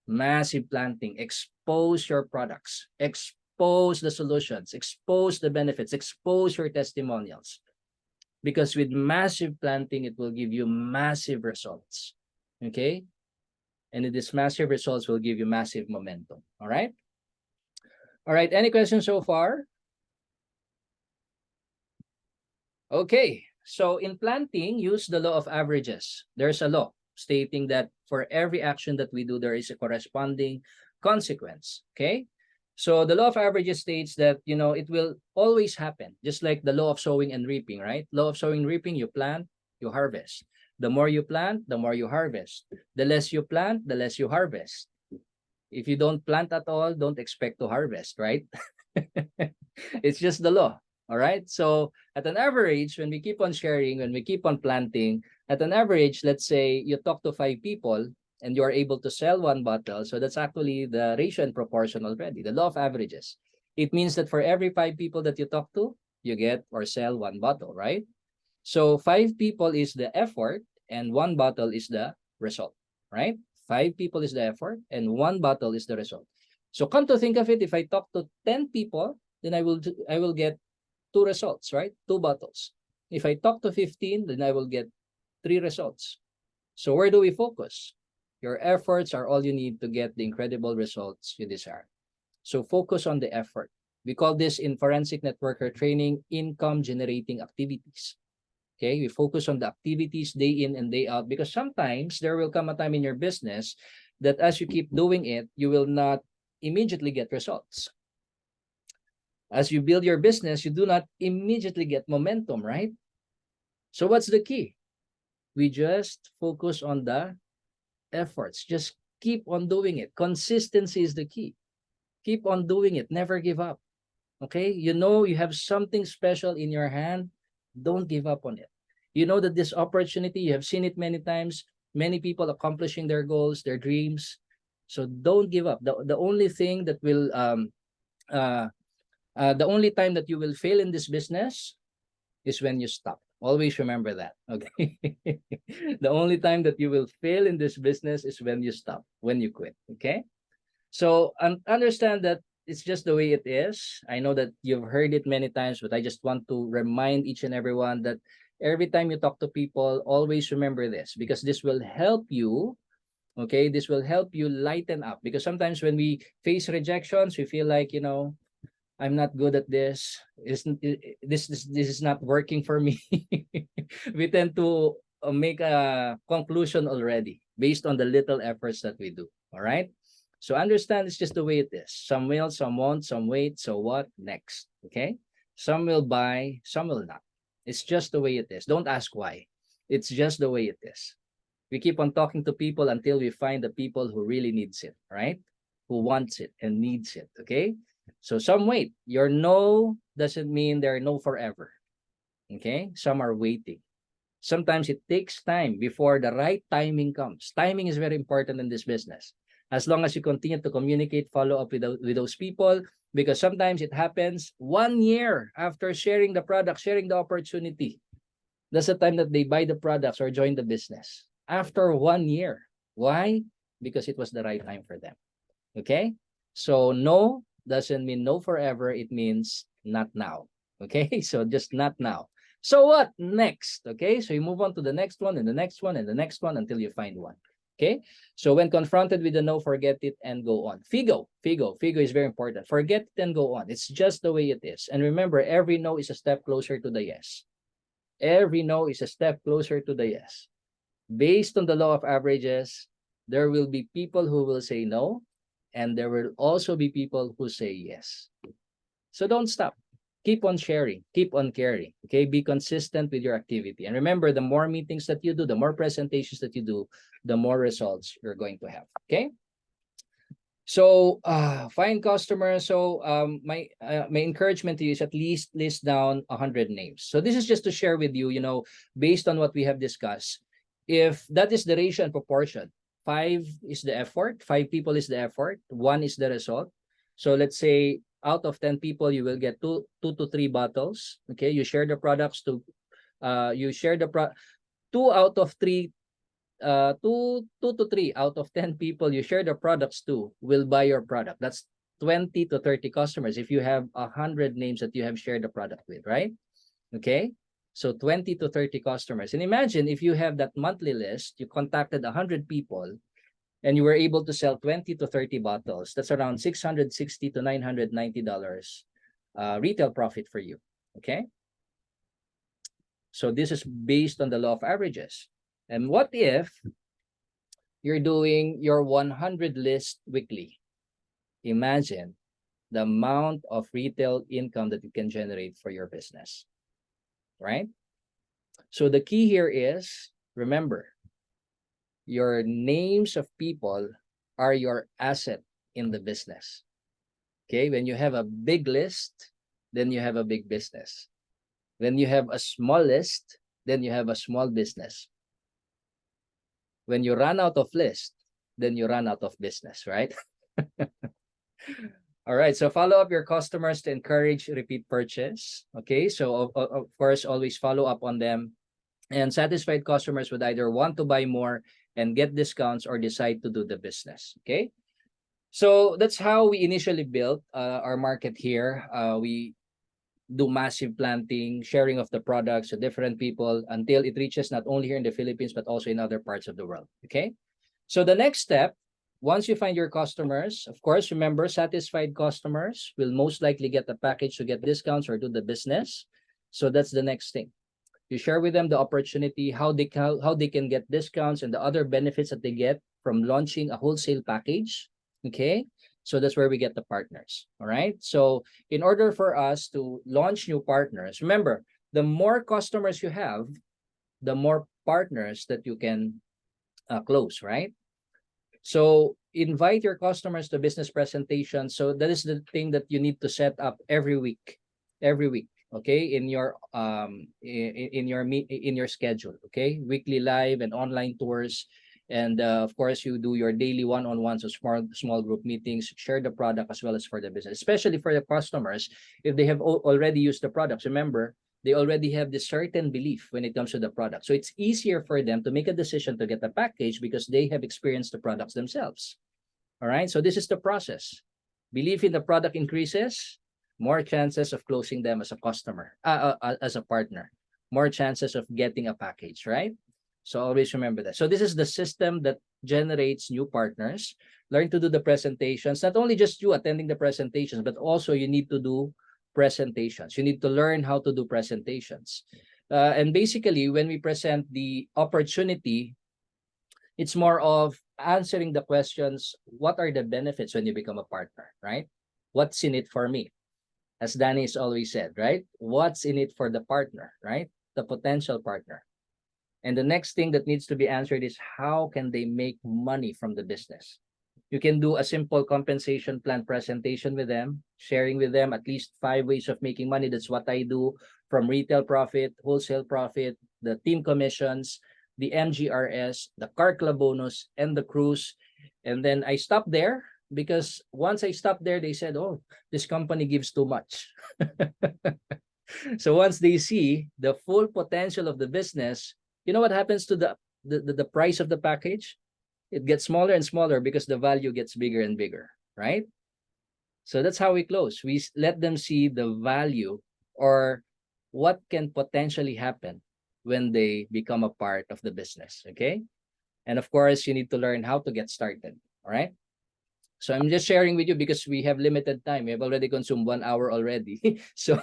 Massive planting. Expose your products. Expose the solutions. Expose the benefits. Expose your testimonials. Because with massive planting, it will give you massive results. Okay? And these massive results will give you massive momentum. All right? All right. Any questions so far? Okay. So in planting, use the law of averages. There's a law stating that for every action that we do, there is a corresponding consequence. Okay. So the law of averages states that, you know, it will always happen, just like the law of sowing and reaping, right? Law of sowing and reaping, you plant, you harvest. The more you plant, the more you harvest. The less you plant, the less you harvest. If you don't plant at all, don't expect to harvest, right? It's just the law. All right. So at an average, when we keep on sharing, when we keep on planting, at an average, let's say you talk to 5 people and you are able to sell 1 bottle. So that's actually the ratio and proportion already, the law of averages. It means that for every 5 people that you talk to, you get or sell 1 bottle, right? So 5 people is the effort and 1 bottle is the result, right? 5 people is the effort and 1 bottle is the result. So come to think of it, if I talk to 10 people, then I will get 2 results, right? 2 bottles. If I talk to 15, then I will get 3 results. So where do we focus? Your efforts are all you need to get the incredible results you desire. So focus on the effort. We call this in forensic networker training income generating activities. Okay, we focus on the activities day in and day out, because sometimes there will come a time in your business that as you keep doing it, you will not immediately get results. As you build your business, you do not immediately get momentum, right? So what's the key? We just focus on the efforts. Just keep on doing it. Consistency is the key. Keep on doing it. Never give up. Okay? You know you have something special in your hand. Don't give up on it. You know that this opportunity, you have seen it many times, many people accomplishing their goals, their dreams. So don't give up. The only thing that will the only time that you will fail in this business is when you stop. Always remember that. Okay. The only time that you will fail in this business is when you stop, when you quit. Okay. So understand that it's just the way it is. I know that you've heard it many times, but I just want to remind each and everyone that every time you talk to people, always remember this, because this will help you. Okay, this will help you lighten up, because sometimes when we face rejections, we feel like, I'm not good at this. This is not working for me. We tend to make a conclusion already based on the little efforts that we do. All right. So understand it's just the way it is. Some will, some won't, some wait. So what next? Okay. Some will buy, some will not. It's just the way it is. Don't ask why. It's just the way it is. We keep on talking to people until we find the people who really needs it, right? Who wants it and needs it. Okay. So some wait. Your no doesn't mean they're no forever. Okay. Some are waiting. Sometimes it takes time before the right timing comes. Timing is very important in this business. As long as you continue to communicate, follow up with those people, because sometimes it happens 1 year after sharing the product, sharing the opportunity. That's the time that they buy the products or join the business. After 1 year. Why? Because it was the right time for them. Okay? So no doesn't mean no forever. It means not now. Okay? So just not now. So what next? Okay? So you move on to the next one and the next one and the next one until you find one. Okay? So when confronted with the no, forget it and go on. Figo is very important. Forget it and go on. It's just the way it is. And remember, every no is a step closer to the yes. Every no is a step closer to the yes. Based on the law of averages, there will be people who will say no, and there will also be people who say yes. So don't stop. Keep on sharing, keep on caring. Okay, be consistent with your activity. And remember, the more meetings that you do, the more presentations that you do, the more results you're going to have. Okay. So find customers. So my encouragement to you is at least list down 100 names. So this is just to share with you, based on what we have discussed. If that is the ratio and proportion, 5 is the effort, 5 people is the effort, 1 is the result. So let's say out of 10 people, you will get 2 to 3 bottles. Okay, you share the products to, 2 out of 3 2 to 3 out of 10 people you share the products to will buy your product. That's 20 to 30 customers if you have 100 names that you have shared the product with, right? Okay, so 20 to 30 customers. And imagine if you have that monthly list, you contacted 100 people and you were able to sell 20 to 30 bottles. That's around $660 to $990 retail profit for you. Okay, so this is based on the law of averages. And what if you're doing your 100 list weekly? Imagine the amount of retail income that you can generate for your business, right? So the key here is, remember, your names of people are your asset in the business. Okay, when you have a big list, then you have a big business. When you have a small list, then you have a small business. When you run out of list, then you run out of business, right? All right, so follow up your customers to encourage repeat purchase. Okay, so of course, always follow up on them. And satisfied customers would either want to buy more and get discounts or decide to do the business. Okay, so that's how we initially built our market here. We do massive planting, sharing of the products to different people until it reaches not only here in the Philippines, but also in other parts of the world. Okay. So the next step, once you find your customers, of course, remember, satisfied customers will most likely get the package to get discounts or do the business. So that's the next thing. You share with them the opportunity, how they can get discounts and the other benefits that they get from launching a wholesale package. Okay. So that's where we get the partners. All right. So in order for us to launch new partners, remember, the more customers you have, the more partners that you can close, right? So invite your customers to business presentations. So that is the thing that you need to set up every week. Okay, in your schedule. Okay, weekly live and online tours. And of course, you do your daily one-on-ones or small group meetings, share the product as well as for the business, especially for the customers. If they have already used the products, remember, they already have this certain belief when it comes to the product. So it's easier for them to make a decision to get the package because they have experienced the products themselves. All right, so this is the process. Belief in the product increases, more chances of closing them as a customer, as a partner. more chances of getting a package, right? So always remember that. So this is the system that generates new partners. Learn to do the presentations, not only just you attending the presentations, but also you need to do presentations. You need to learn how to do presentations. And basically, when we present the opportunity, it's more of answering the questions, what are the benefits when you become a partner, right? What's in it for me? As Danny has always said, right? What's in it for the partner, right? The potential partner. And the next thing that needs to be answered is how can they make money from the business? You can do a simple compensation plan presentation with them, sharing with them at least 5 ways of making money. That's what I do, from retail profit, wholesale profit, the team commissions, the MGRS, the car club bonus, and the cruise. And then I stopped there because once I stopped there, they said, oh, this company gives too much. So once they see the full potential of the business, you know what happens to the price of the package? It gets smaller and smaller because the value gets bigger and bigger, right? So that's how we close. We let them see the value or what can potentially happen when they become a part of the business, okay? And of course, you need to learn how to get started, all right? So I'm just sharing with you because we have limited time. We have already consumed 1 hour already. So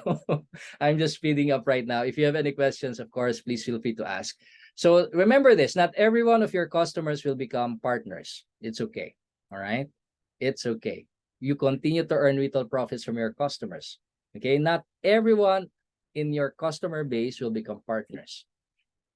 I'm just speeding up right now. If you have any questions, of course, please feel free to ask. So remember this, not every one of your customers will become partners. It's okay, all right? It's okay. You continue to earn retail profits from your customers, okay? Not everyone in your customer base will become partners.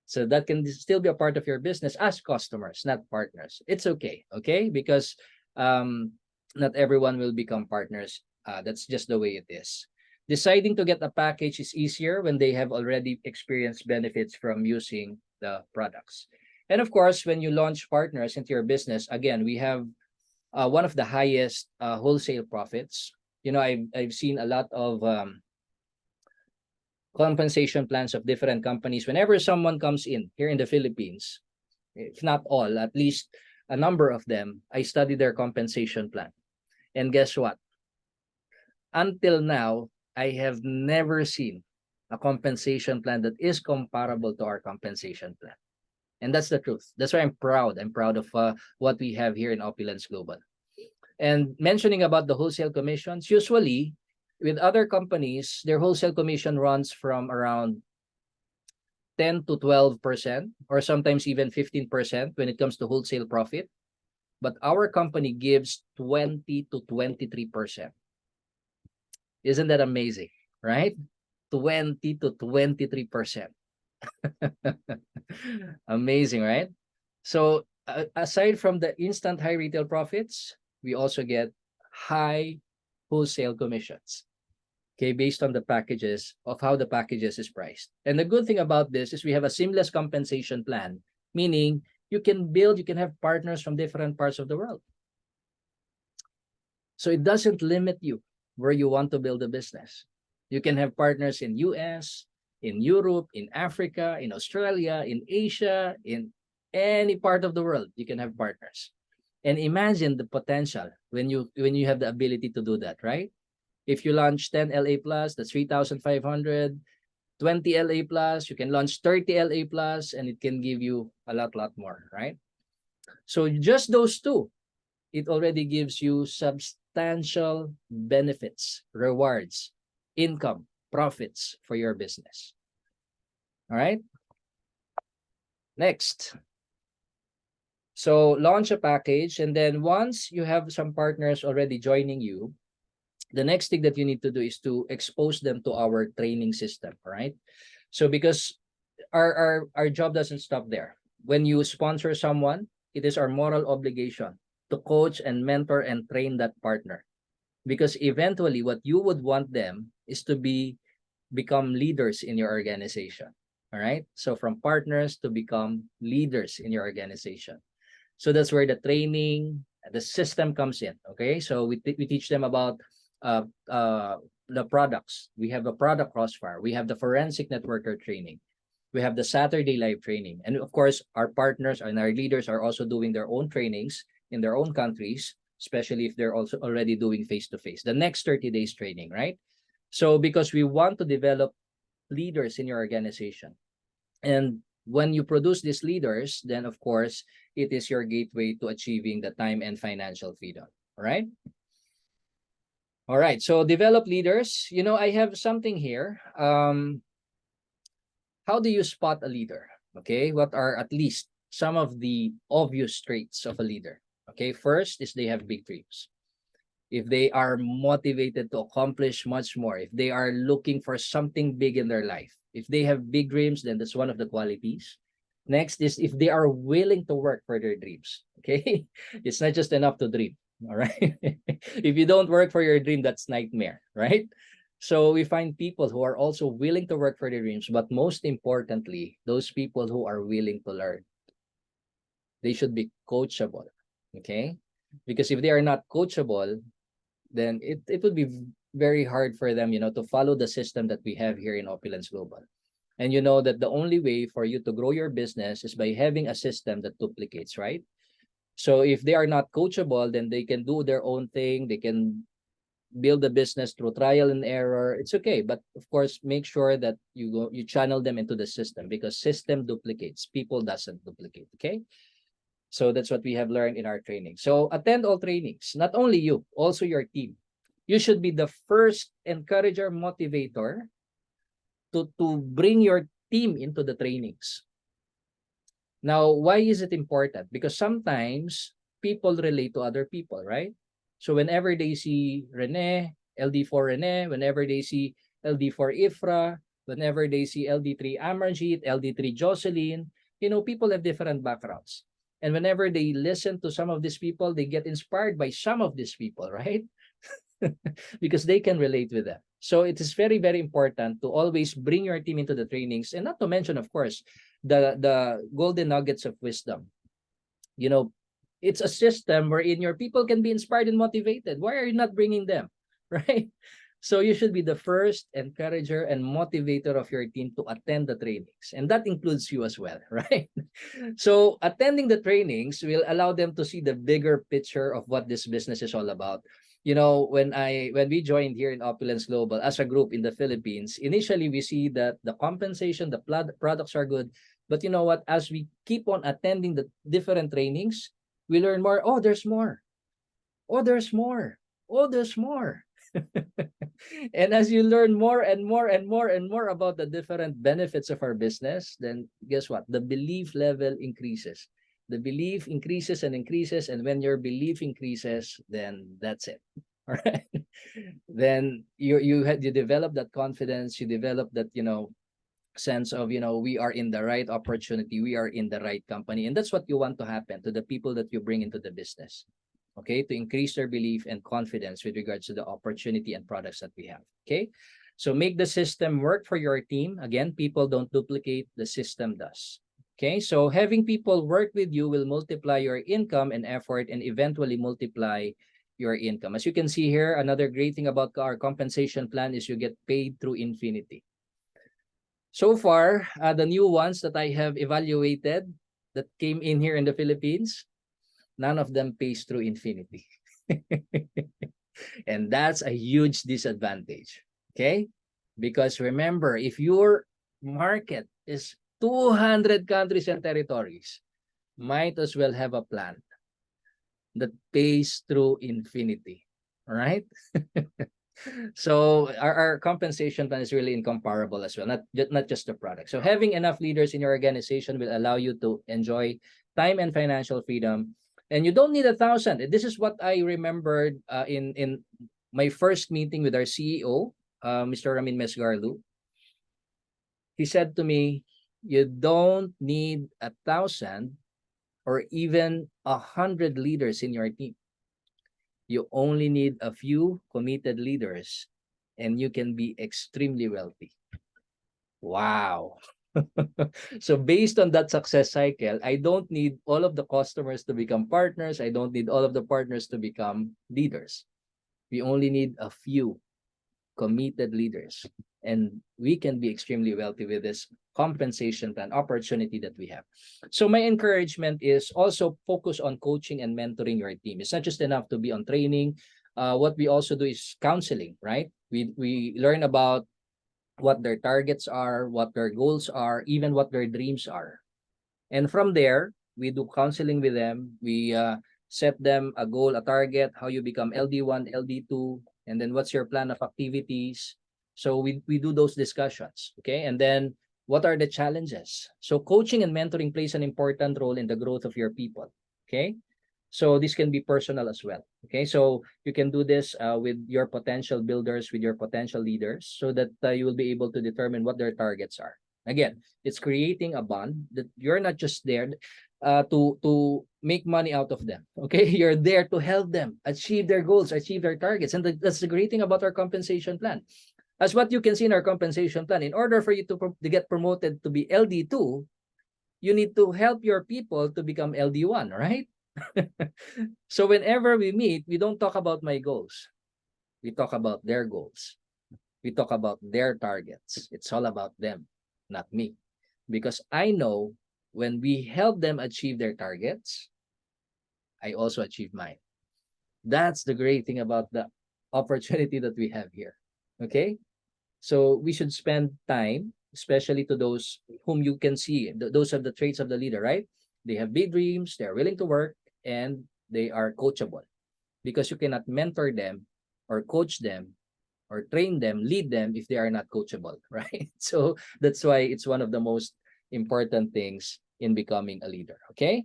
So that can still be a part of your business as customers, not partners. It's okay, okay? Because not everyone will become partners. That's just the way it is. Deciding to get a package is easier when they have already experienced benefits from using the products. And of course, when you launch partners into your business, again, we have one of the highest wholesale profits. You know, I've seen a lot of compensation plans of different companies. Whenever someone comes in here in the Philippines, if not all, at least a number of them, I study their compensation plan. And guess what? Until now, I have never seen a compensation plan that is comparable to our compensation plan. And that's the truth. That's why I'm proud. I'm proud of what we have here in Opulence Global. And mentioning about the wholesale commissions, usually with other companies, their wholesale commission runs from around 10 to 12%, or sometimes even 15% when it comes to wholesale profit. But our company gives 20 to 23%. Isn't that amazing, right? 20 to 23%. Amazing, right? So aside from the instant high retail profits, we also get high wholesale commissions, okay, based on the packages of how the packages is priced. And the good thing about this is we have a seamless compensation plan, meaning you can have partners from different parts of the world. So it doesn't limit you where you want to build a business. You can have partners in US, in Europe, in Africa, in Australia, in Asia, in any part of the world. You can have partners. And imagine the potential when you have the ability to do that, right? If you launch 10 LA plus, that's 3,500. 20 LA plus, you can launch 30 LA plus, and it can give you a lot more, right? So just those two, it already gives you substantial benefits, rewards, income, profits for your business. All right. Next. So launch a package, and then once you have some partners already joining you, the next thing that you need to do is to expose them to our training system, right? So because our job doesn't stop there. When you sponsor someone, it is our moral obligation to coach and mentor and train that partner. Because eventually what you would want them is to become leaders in your organization. All right. So from partners to become leaders in your organization. So that's where the training, the system comes in. Okay. So we teach them about the products. We have a product crossfire. We have the forensic networker training. We have the Saturday live training. And of course, our partners and our leaders are also doing their own trainings in their own countries, especially if they're also already doing face-to-face. The next 30 days training, right? So because we want to develop leaders in your organization. And when you produce these leaders, then of course, it is your gateway to achieving the time and financial freedom. All right. All right. So develop leaders. You know, I have something here. How do you spot a leader? Okay. What are at least some of the obvious traits of a leader? Okay. First is they have big dreams. If they are motivated to accomplish much more, if they are looking for something big in their life, if they have big dreams, then that's one of the qualities. Next is if they are willing to work for their dreams. Okay. It's not just enough to dream. All right. If you don't work for your dream, that's nightmare, right? So we find people who are also willing to work for their dreams, but most importantly, those people who are willing to learn. They should be coachable. Okay. Because if they are not coachable, then it would be very hard for them, to follow the system that we have here in Opulence Global. And you know that the only way for you to grow your business is by having a system that duplicates, right? So if they are not coachable, then they can do their own thing. They can build the business through trial and error. It's okay. But of course, make sure that you channel them into the system, because system duplicates. People doesn't duplicate. Okay. So that's what we have learned in our training. So attend all trainings, not only you, also your team. You should be the first encourager, motivator to bring your team into the trainings. Now, why is it important? Because sometimes people relate to other people, right? So whenever they see Rene, LD4 Rene, whenever they see LD4 Ifra, whenever they see LD3 Amarjit, LD3 Jocelyn, people have different backgrounds. And whenever they listen to some of these people, they get inspired by some of these people, right? Because they can relate with them. So it is very, very important to always bring your team into the trainings, and not to mention, of course, the golden nuggets of wisdom. It's a system wherein your people can be inspired and motivated. Why are you not bringing them? Right? So you should be the first encourager and motivator of your team to attend the trainings. And that includes you as well, right? So attending the trainings will allow them to see the bigger picture of what this business is all about. When we joined here in Opulence Global as a group in the Philippines, initially we see that the compensation, the products are good. But you know what? As we keep on attending the different trainings, we learn more. Oh, there's more. Oh, there's more. Oh, there's more. And as you learn more and more and more and more about the different benefits of our business, then guess what? The belief level increases. The belief increases and increases. And when your belief increases, then that's it. All right. Then you develop that confidence, you develop that, sense of, we are in the right opportunity, we are in the right company. And that's what you want to happen to the people that you bring into the business. Okay, to increase their belief and confidence with regards to the opportunity and products that we have. Okay, so make the system work for your team. Again, people don't duplicate, the system does. Okay, so having people work with you will multiply your income and effort, and eventually multiply your income. As you can see here, another great thing about our compensation plan is you get paid through infinity. So far, the new ones that I have evaluated that came in here in the Philippines, none of them pays through infinity. And that's a huge disadvantage. Okay? Because remember, if your market is 200 countries and territories, might as well have a plan that pays through infinity. All right? So our compensation plan is really incomparable as well, not just the product. So having enough leaders in your organization will allow you to enjoy time and financial freedom. And you don't need 1,000. This is what I remembered in my first meeting with our CEO, Mr. Ramin Mesgarlu. He said to me, you don't need 1,000 or even 100 leaders in your team. You only need a few committed leaders, and you can be extremely wealthy. Wow. So based on that success cycle, I don't need all of the customers to become partners. I don't need all of the partners to become leaders. We only need a few committed leaders, and we can be extremely wealthy with this compensation plan opportunity that we have. So my encouragement is also focus on coaching and mentoring your team. It's not just enough to be on training. What we also do is counseling, right? We learn about what their targets are, what their goals are, even what their dreams are. And from there, we do counseling with them. We set them a goal, a target, how you become LD1, LD2, and then what's your plan of activities. So we do those discussions, okay? And then what are the challenges? So coaching and mentoring plays an important role in the growth of your people, okay? So this can be personal as well, okay? So you can do this with your potential builders, with your potential leaders, so that you will be able to determine what their targets are. Again, it's creating a bond that you're not just there to make money out of them, okay? You're there to help them achieve their goals, achieve their targets. And that's the great thing about our compensation plan. As what you can see in our compensation plan, in order for you to get promoted to be LD2, you need to help your people to become LD1, right? So whenever we meet, we don't talk about my goals. We talk about their goals. We talk about their targets. It's all about them, not me. Because I know when we help them achieve their targets, I also achieve mine. That's the great thing about the opportunity that we have here. Okay? So we should spend time, especially to those whom you can see, those are the traits of the leader, right? They have big dreams, they're willing to work, and they are coachable. Because you cannot mentor them or coach them or train them, lead them if they are not coachable, right? So that's why it's one of the most important things in becoming a leader, okay?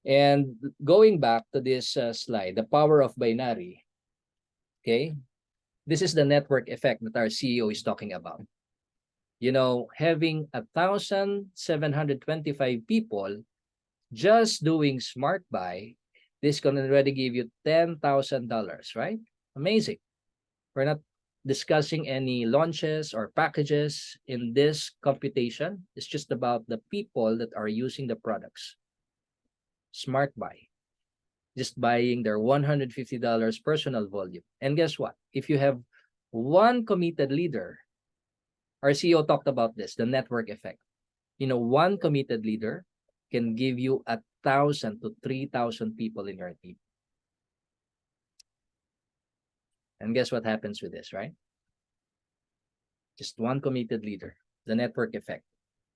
And going back to this slide, the power of binary, okay? This is the network effect that our CEO is talking about. You know, having 1,725 people just doing smart buy, this can already give you $10,000, right? Amazing. We're not discussing any launches or packages in this computation. It's just about the people that are using the products. Smart buy. Just buying their $150 personal volume. And guess what? If you have one committed leader, our CEO talked about this, the network effect. You know, one committed leader can give you 1,000 to 3,000 people in your team. And guess what happens with this, right? Just one committed leader, the network effect.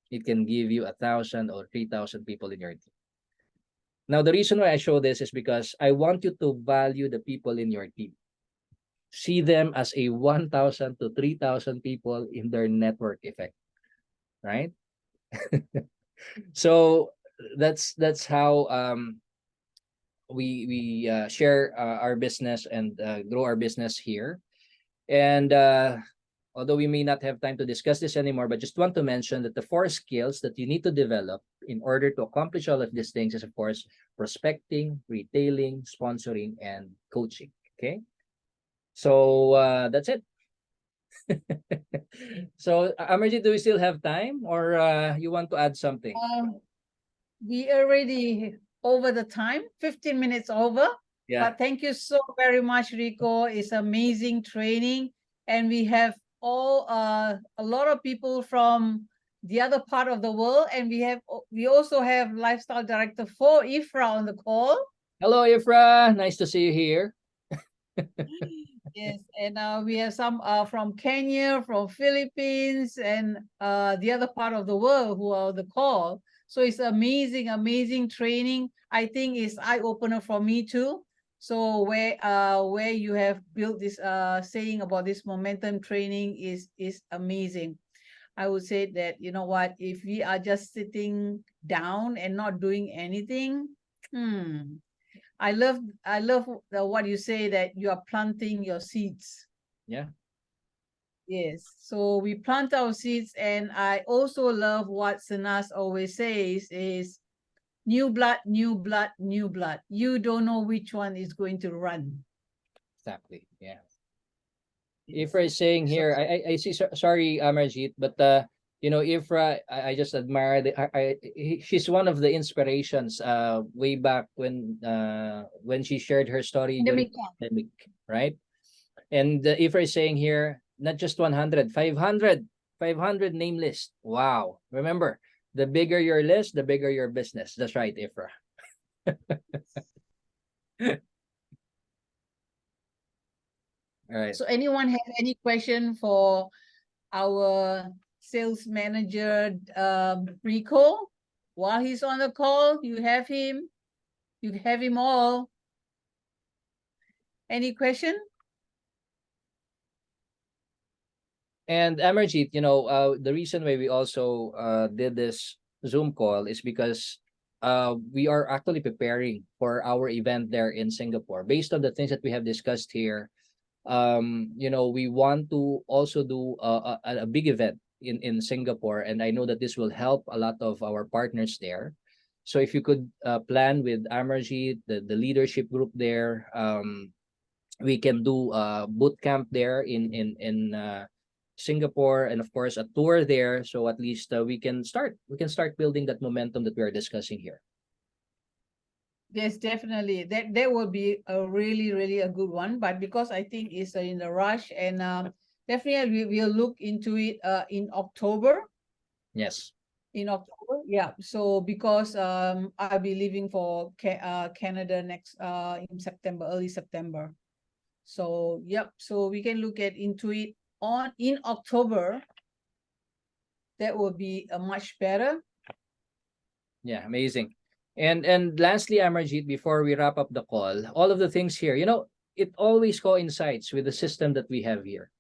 It can give you 1,000 or 3,000 people in your team. Now, the reason why I show this is because I want you to value the people in your team. See them as a 1,000 to 3,000 people in their network effect, right? So that's how we share our business and grow our business here. And although we may not have time to discuss this anymore, but just want to mention that the 4 skills that you need to develop in order to accomplish all of these things is, of course, prospecting, retailing, sponsoring, and coaching. Okay, so that's it. So Amarjit, do we still have time, or you want to add something? We already over the time, 15 minutes over. Yeah. But thank you so very much, Rico. It's amazing training. And we have all a lot of people from the other part of the world. And we also have lifestyle director for IFRA on the call. Hello, Ifra. Nice to see you here. Yes, and we have some from Kenya, from Philippines, and the other part of the world who are on the call. So it's amazing, amazing training. I think it's eye-opener for me too. So where you have built this saying about this momentum training is amazing. I would say that, you know what, if we are just sitting down and not doing anything, I love what you say, that you are planting your seeds. Yeah. Yes. So we plant our seeds, and I also love what Sanas always says is new blood, new blood, new blood. You don't know which one is going to run. Exactly. Yeah. Ifra is saying here, I see, sorry, Amarjit, but you know, Ifra, I just admire she's one of the inspirations way back when she shared her story during the pandemic, right? And Ifra is saying here, not just 100, 500 name list. Wow. Remember, the bigger your list, the bigger your business. That's right, Ifra. All right. So anyone have any question for our sales manager, Rico. While he's on the call, you have him all. Any question? And Amarjeet, you know, the reason why we also did this Zoom call is because we are actually preparing for our event there in Singapore. Based on the things that we have discussed here, you know, we want to also do a big event in Singapore, and I know that this will help a lot of our partners there. So if you could plan with Amarjeet, the leadership group there, we can do a boot camp there in Singapore, and of course a tour there. So at least we can start building that momentum that we are discussing here. Yes, definitely. That will be a really a good one. But because I think it's in a rush, and definitely we will look into it in October. Yes. In October, yeah. So because I'll be leaving for Canada next in September, early September. So yep. So we can look into it in October. That will be much better. Yeah, amazing. And lastly, Amarjeet, before we wrap up the call, all of the things here, you know, it always coincides with the system that we have here.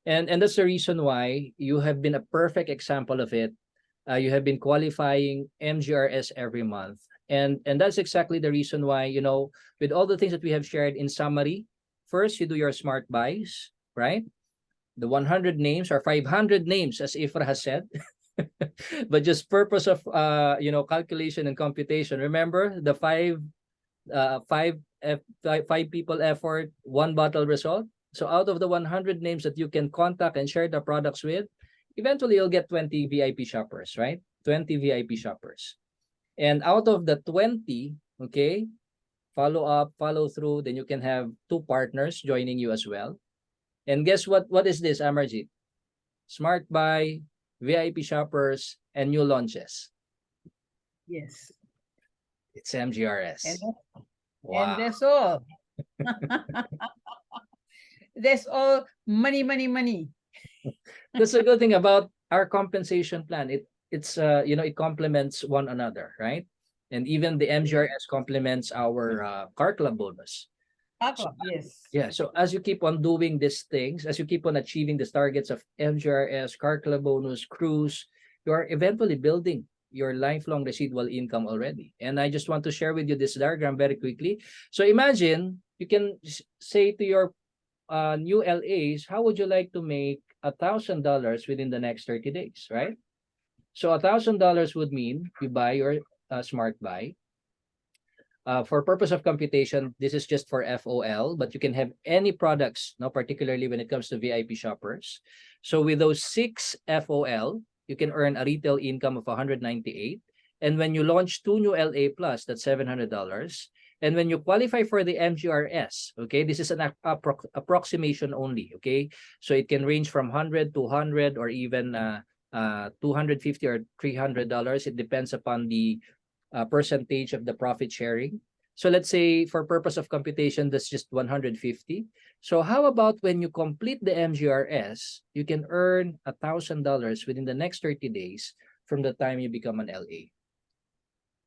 And that's the reason why you have been a perfect example of it. You have been qualifying MGRS every month. And that's exactly the reason why, you know, with all the things that we have shared in summary, first you do your smart buys, right? The 100 names or 500 names, as Ifra has said. But just purpose of you know, calculation and computation. Remember the five people effort, one bottle result. So out of the 100 names that you can contact and share the products with, eventually you'll get 20 VIP shoppers, right? 20 VIP shoppers. And out of the 20, okay, follow up, follow through, then you can have 2 partners joining you as well. And guess what? What is this, Amarjeet? Smart Buy, VIP shoppers, and new launches. Yes. It's MGRS. And that's all. That's all money. That's a good thing about our compensation plan. It's you know, it complements one another, right? And even the MGRS complements our car club bonus. Yes. Yeah, so as you keep on doing these things, as you keep on achieving the targets of MGRS, car club bonus, cruise, you are eventually building your lifelong residual income already. And I just want to share with you this diagram very quickly. So imagine you can say to your new LAs, how would you like to make $1,000 within the next 30 days, right? So $1,000 would mean you buy your smart buy. For purpose of computation, this is just for FOL, but you can have any products, no, particularly when it comes to VIP shoppers. So with those 6 FOL, you can earn a retail income of 198. And when you launch 2 new LA Plus, that's $700. And when you qualify for the MGRS, okay, this is an approximation only, okay? So it can range from 100 to 100 or even 250 or $300. It depends upon the percentage of the profit sharing. So let's say for purpose of computation, that's just 150. So how about when you complete the MGRS, you can earn $1,000 within the next 30 days from the time you become an LA.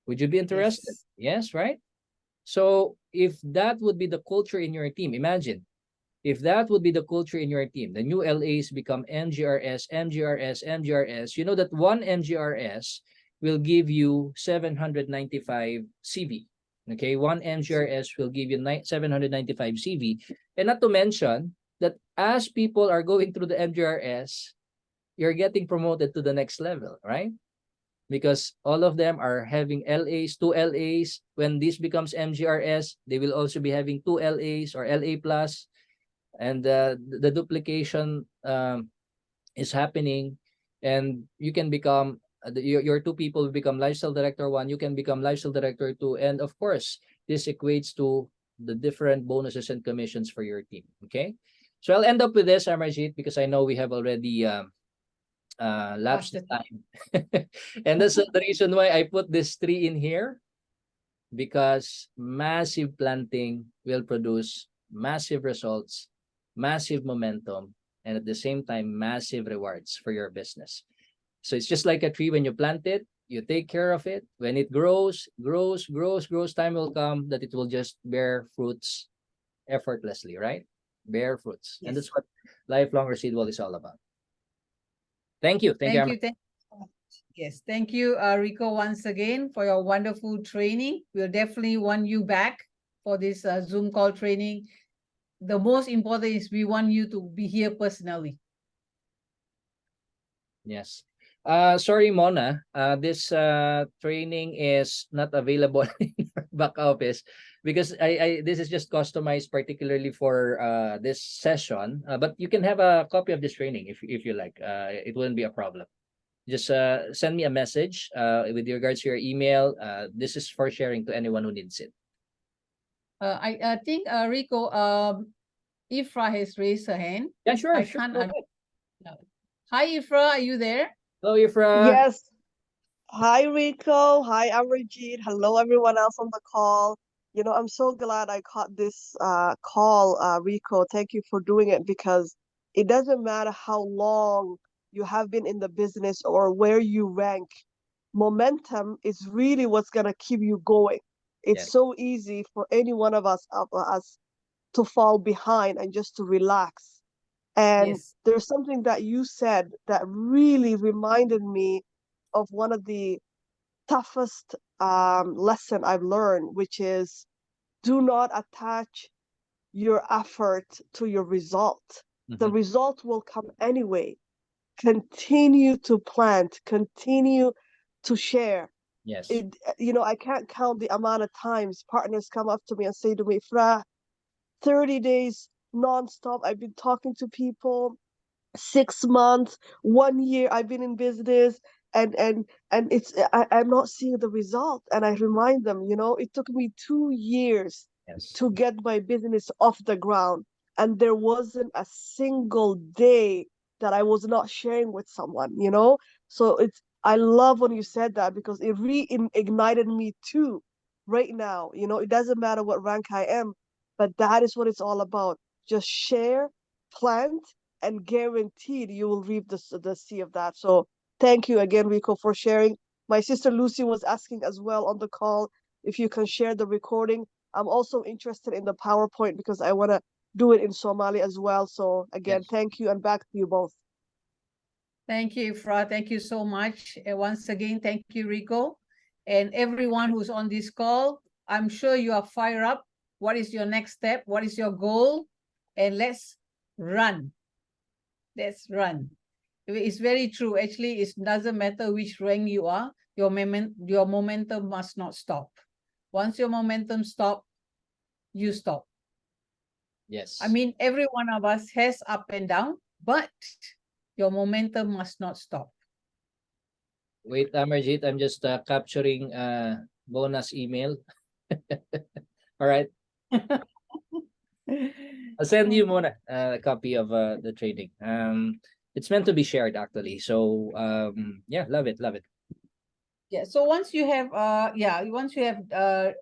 Would you be interested? Yes, right? So if that would be the culture in your team, imagine if that would be the culture in your team, the new LAs become MGRS, you know that one MGRS will give you 795 CV. Okay, one MGRS will give you 795 CV. And not to mention that as people are going through the MGRS, you're getting promoted to the next level, right? Because all of them are having LAs, 2 LAs. When this becomes MGRS, they will also be having 2 LAs or LA plus. And the duplication is happening. And you can become, your 2 people will become lifestyle director 1, you can become lifestyle director 2. And of course, this equates to the different bonuses and commissions for your team. Okay. So I'll end up with this, Amarjeet, because I know we have already lapsed the time. And that's the reason why I put this 3 in here, because massive planting will produce massive results, massive momentum, and at the same time, massive rewards for your business. So it's just like a tree. When you plant it, you take care of it. When it grows, time will come that it will just bear fruits effortlessly, right? Bear fruits. And Yes. that's what lifelong residual is all about. Thank you. Thank you. Thank you. Thank you so much. Yes, thank you, Rico, once again for your wonderful training. We'll definitely want you back for this Zoom call training. The most important is we want you to be here personally. Yes. Sorry, Mona. This training is not available in our back office because I this is just customized particularly for this session. But you can have a copy of this training if you like. It wouldn't be a problem. Just send me a message with regards to your email. This is for sharing to anyone who needs it. I think Rico, Ifra has raised her hand. Yeah, sure. I Sure. can't. Go ahead. Hi, Ifra, are you there? Hello, Ifra. Yes. Hi, Rico. Hi, Amrajit. Hello, everyone else on the call. I'm so glad I caught this call, Rico. Thank you for doing it because it doesn't matter how long you have been in the business or where you rank. Momentum is really what's gonna keep you going. It's Yes. so easy for any one of us to fall behind and just to relax. And Yes. there's something that you said that really reminded me of one of the toughest lesson I've learned, which is do not attach your effort to your result. The Mhm. result will come anyway. Continue to plant, continue to share. Yes. I can't count the amount of times partners come up to me and say to me, Fra, 30 days nonstop, I've been talking to people, 6 months, 1 year I've been in business, and I'm not seeing the result. And I remind them, it took me 2 years Yes. to get my business off the ground, and there wasn't a single day that I was not sharing with someone. So I love when you said that because it reignited me too. Right now, it doesn't matter what rank I am, but that is what it's all about. Just share, plant, and guaranteed you will reap the sea of that. So thank you again, Rico, for sharing. My sister Lucy was asking as well on the call if you can share the recording. I'm also interested in the PowerPoint because I want to do it in Somali as well. So again, Yes. thank you and back to you both. Thank you, Ifra. Thank you so much. And once again, thank you, Rico. And everyone who's on this call, I'm sure you are fired up. What is your next step? What is your goal? And let's run. Let's run. It's very true. Actually, it doesn't matter which rank you are, your momentum must not stop. Once your momentum stop, you stop. Yes. I mean, every one of us has up and down, but your momentum must not stop. Wait, Amarjit, I'm just capturing Bona's email. All right. I'll send you, Mona, a copy of the training. It's meant to be shared actually. So yeah, love it, love it. Yeah. So once you have the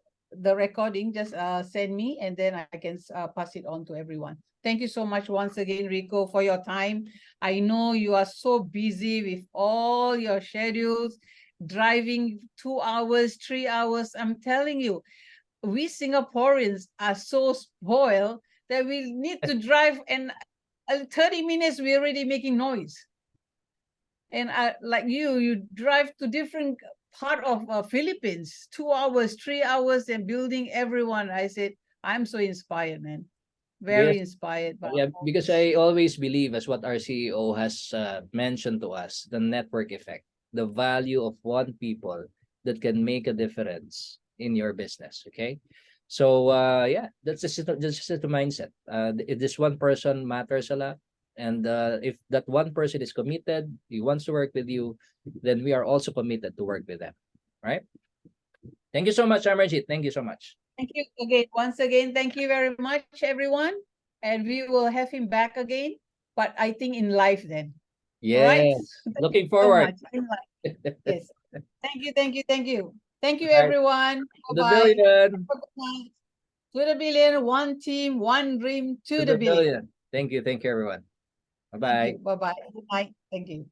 recording, just send me and then I can pass it on to everyone. Thank you so much once again, Rico, for your time. I know you are so busy with all your schedules, driving 2 hours, 3 hours. I'm telling you, we Singaporeans are so spoiled that we need to drive and 30 minutes we're already making noise. And like you drive to different part of Philippines, 2 hours, 3 hours, and building everyone. I said, I'm so inspired, man. Very inspired by Yeah, all because this. I always believe, as what our CEO has mentioned to us, the network effect, the value of one people that can make a difference in your business. Okay, so yeah, that's just the mindset. This one person matters a lot, and if that one person is committed, he wants to work with you, then we are also committed to work with them. Right? Thank you so much, Amarjit. Thank you so much. Thank you again. Once again, thank you very much, everyone. And we will have him back again, but I think in live then. All right. Yes, Thank looking you so forward. much. In live. Yes. Thank you. Thank you. Thank you. Thank you, All right, everyone. to the Bye-bye. billion. To the billion, one team, one dream, To to the the billion. billion. Thank you, everyone. Bye-bye. Bye bye. Good night. Thank you.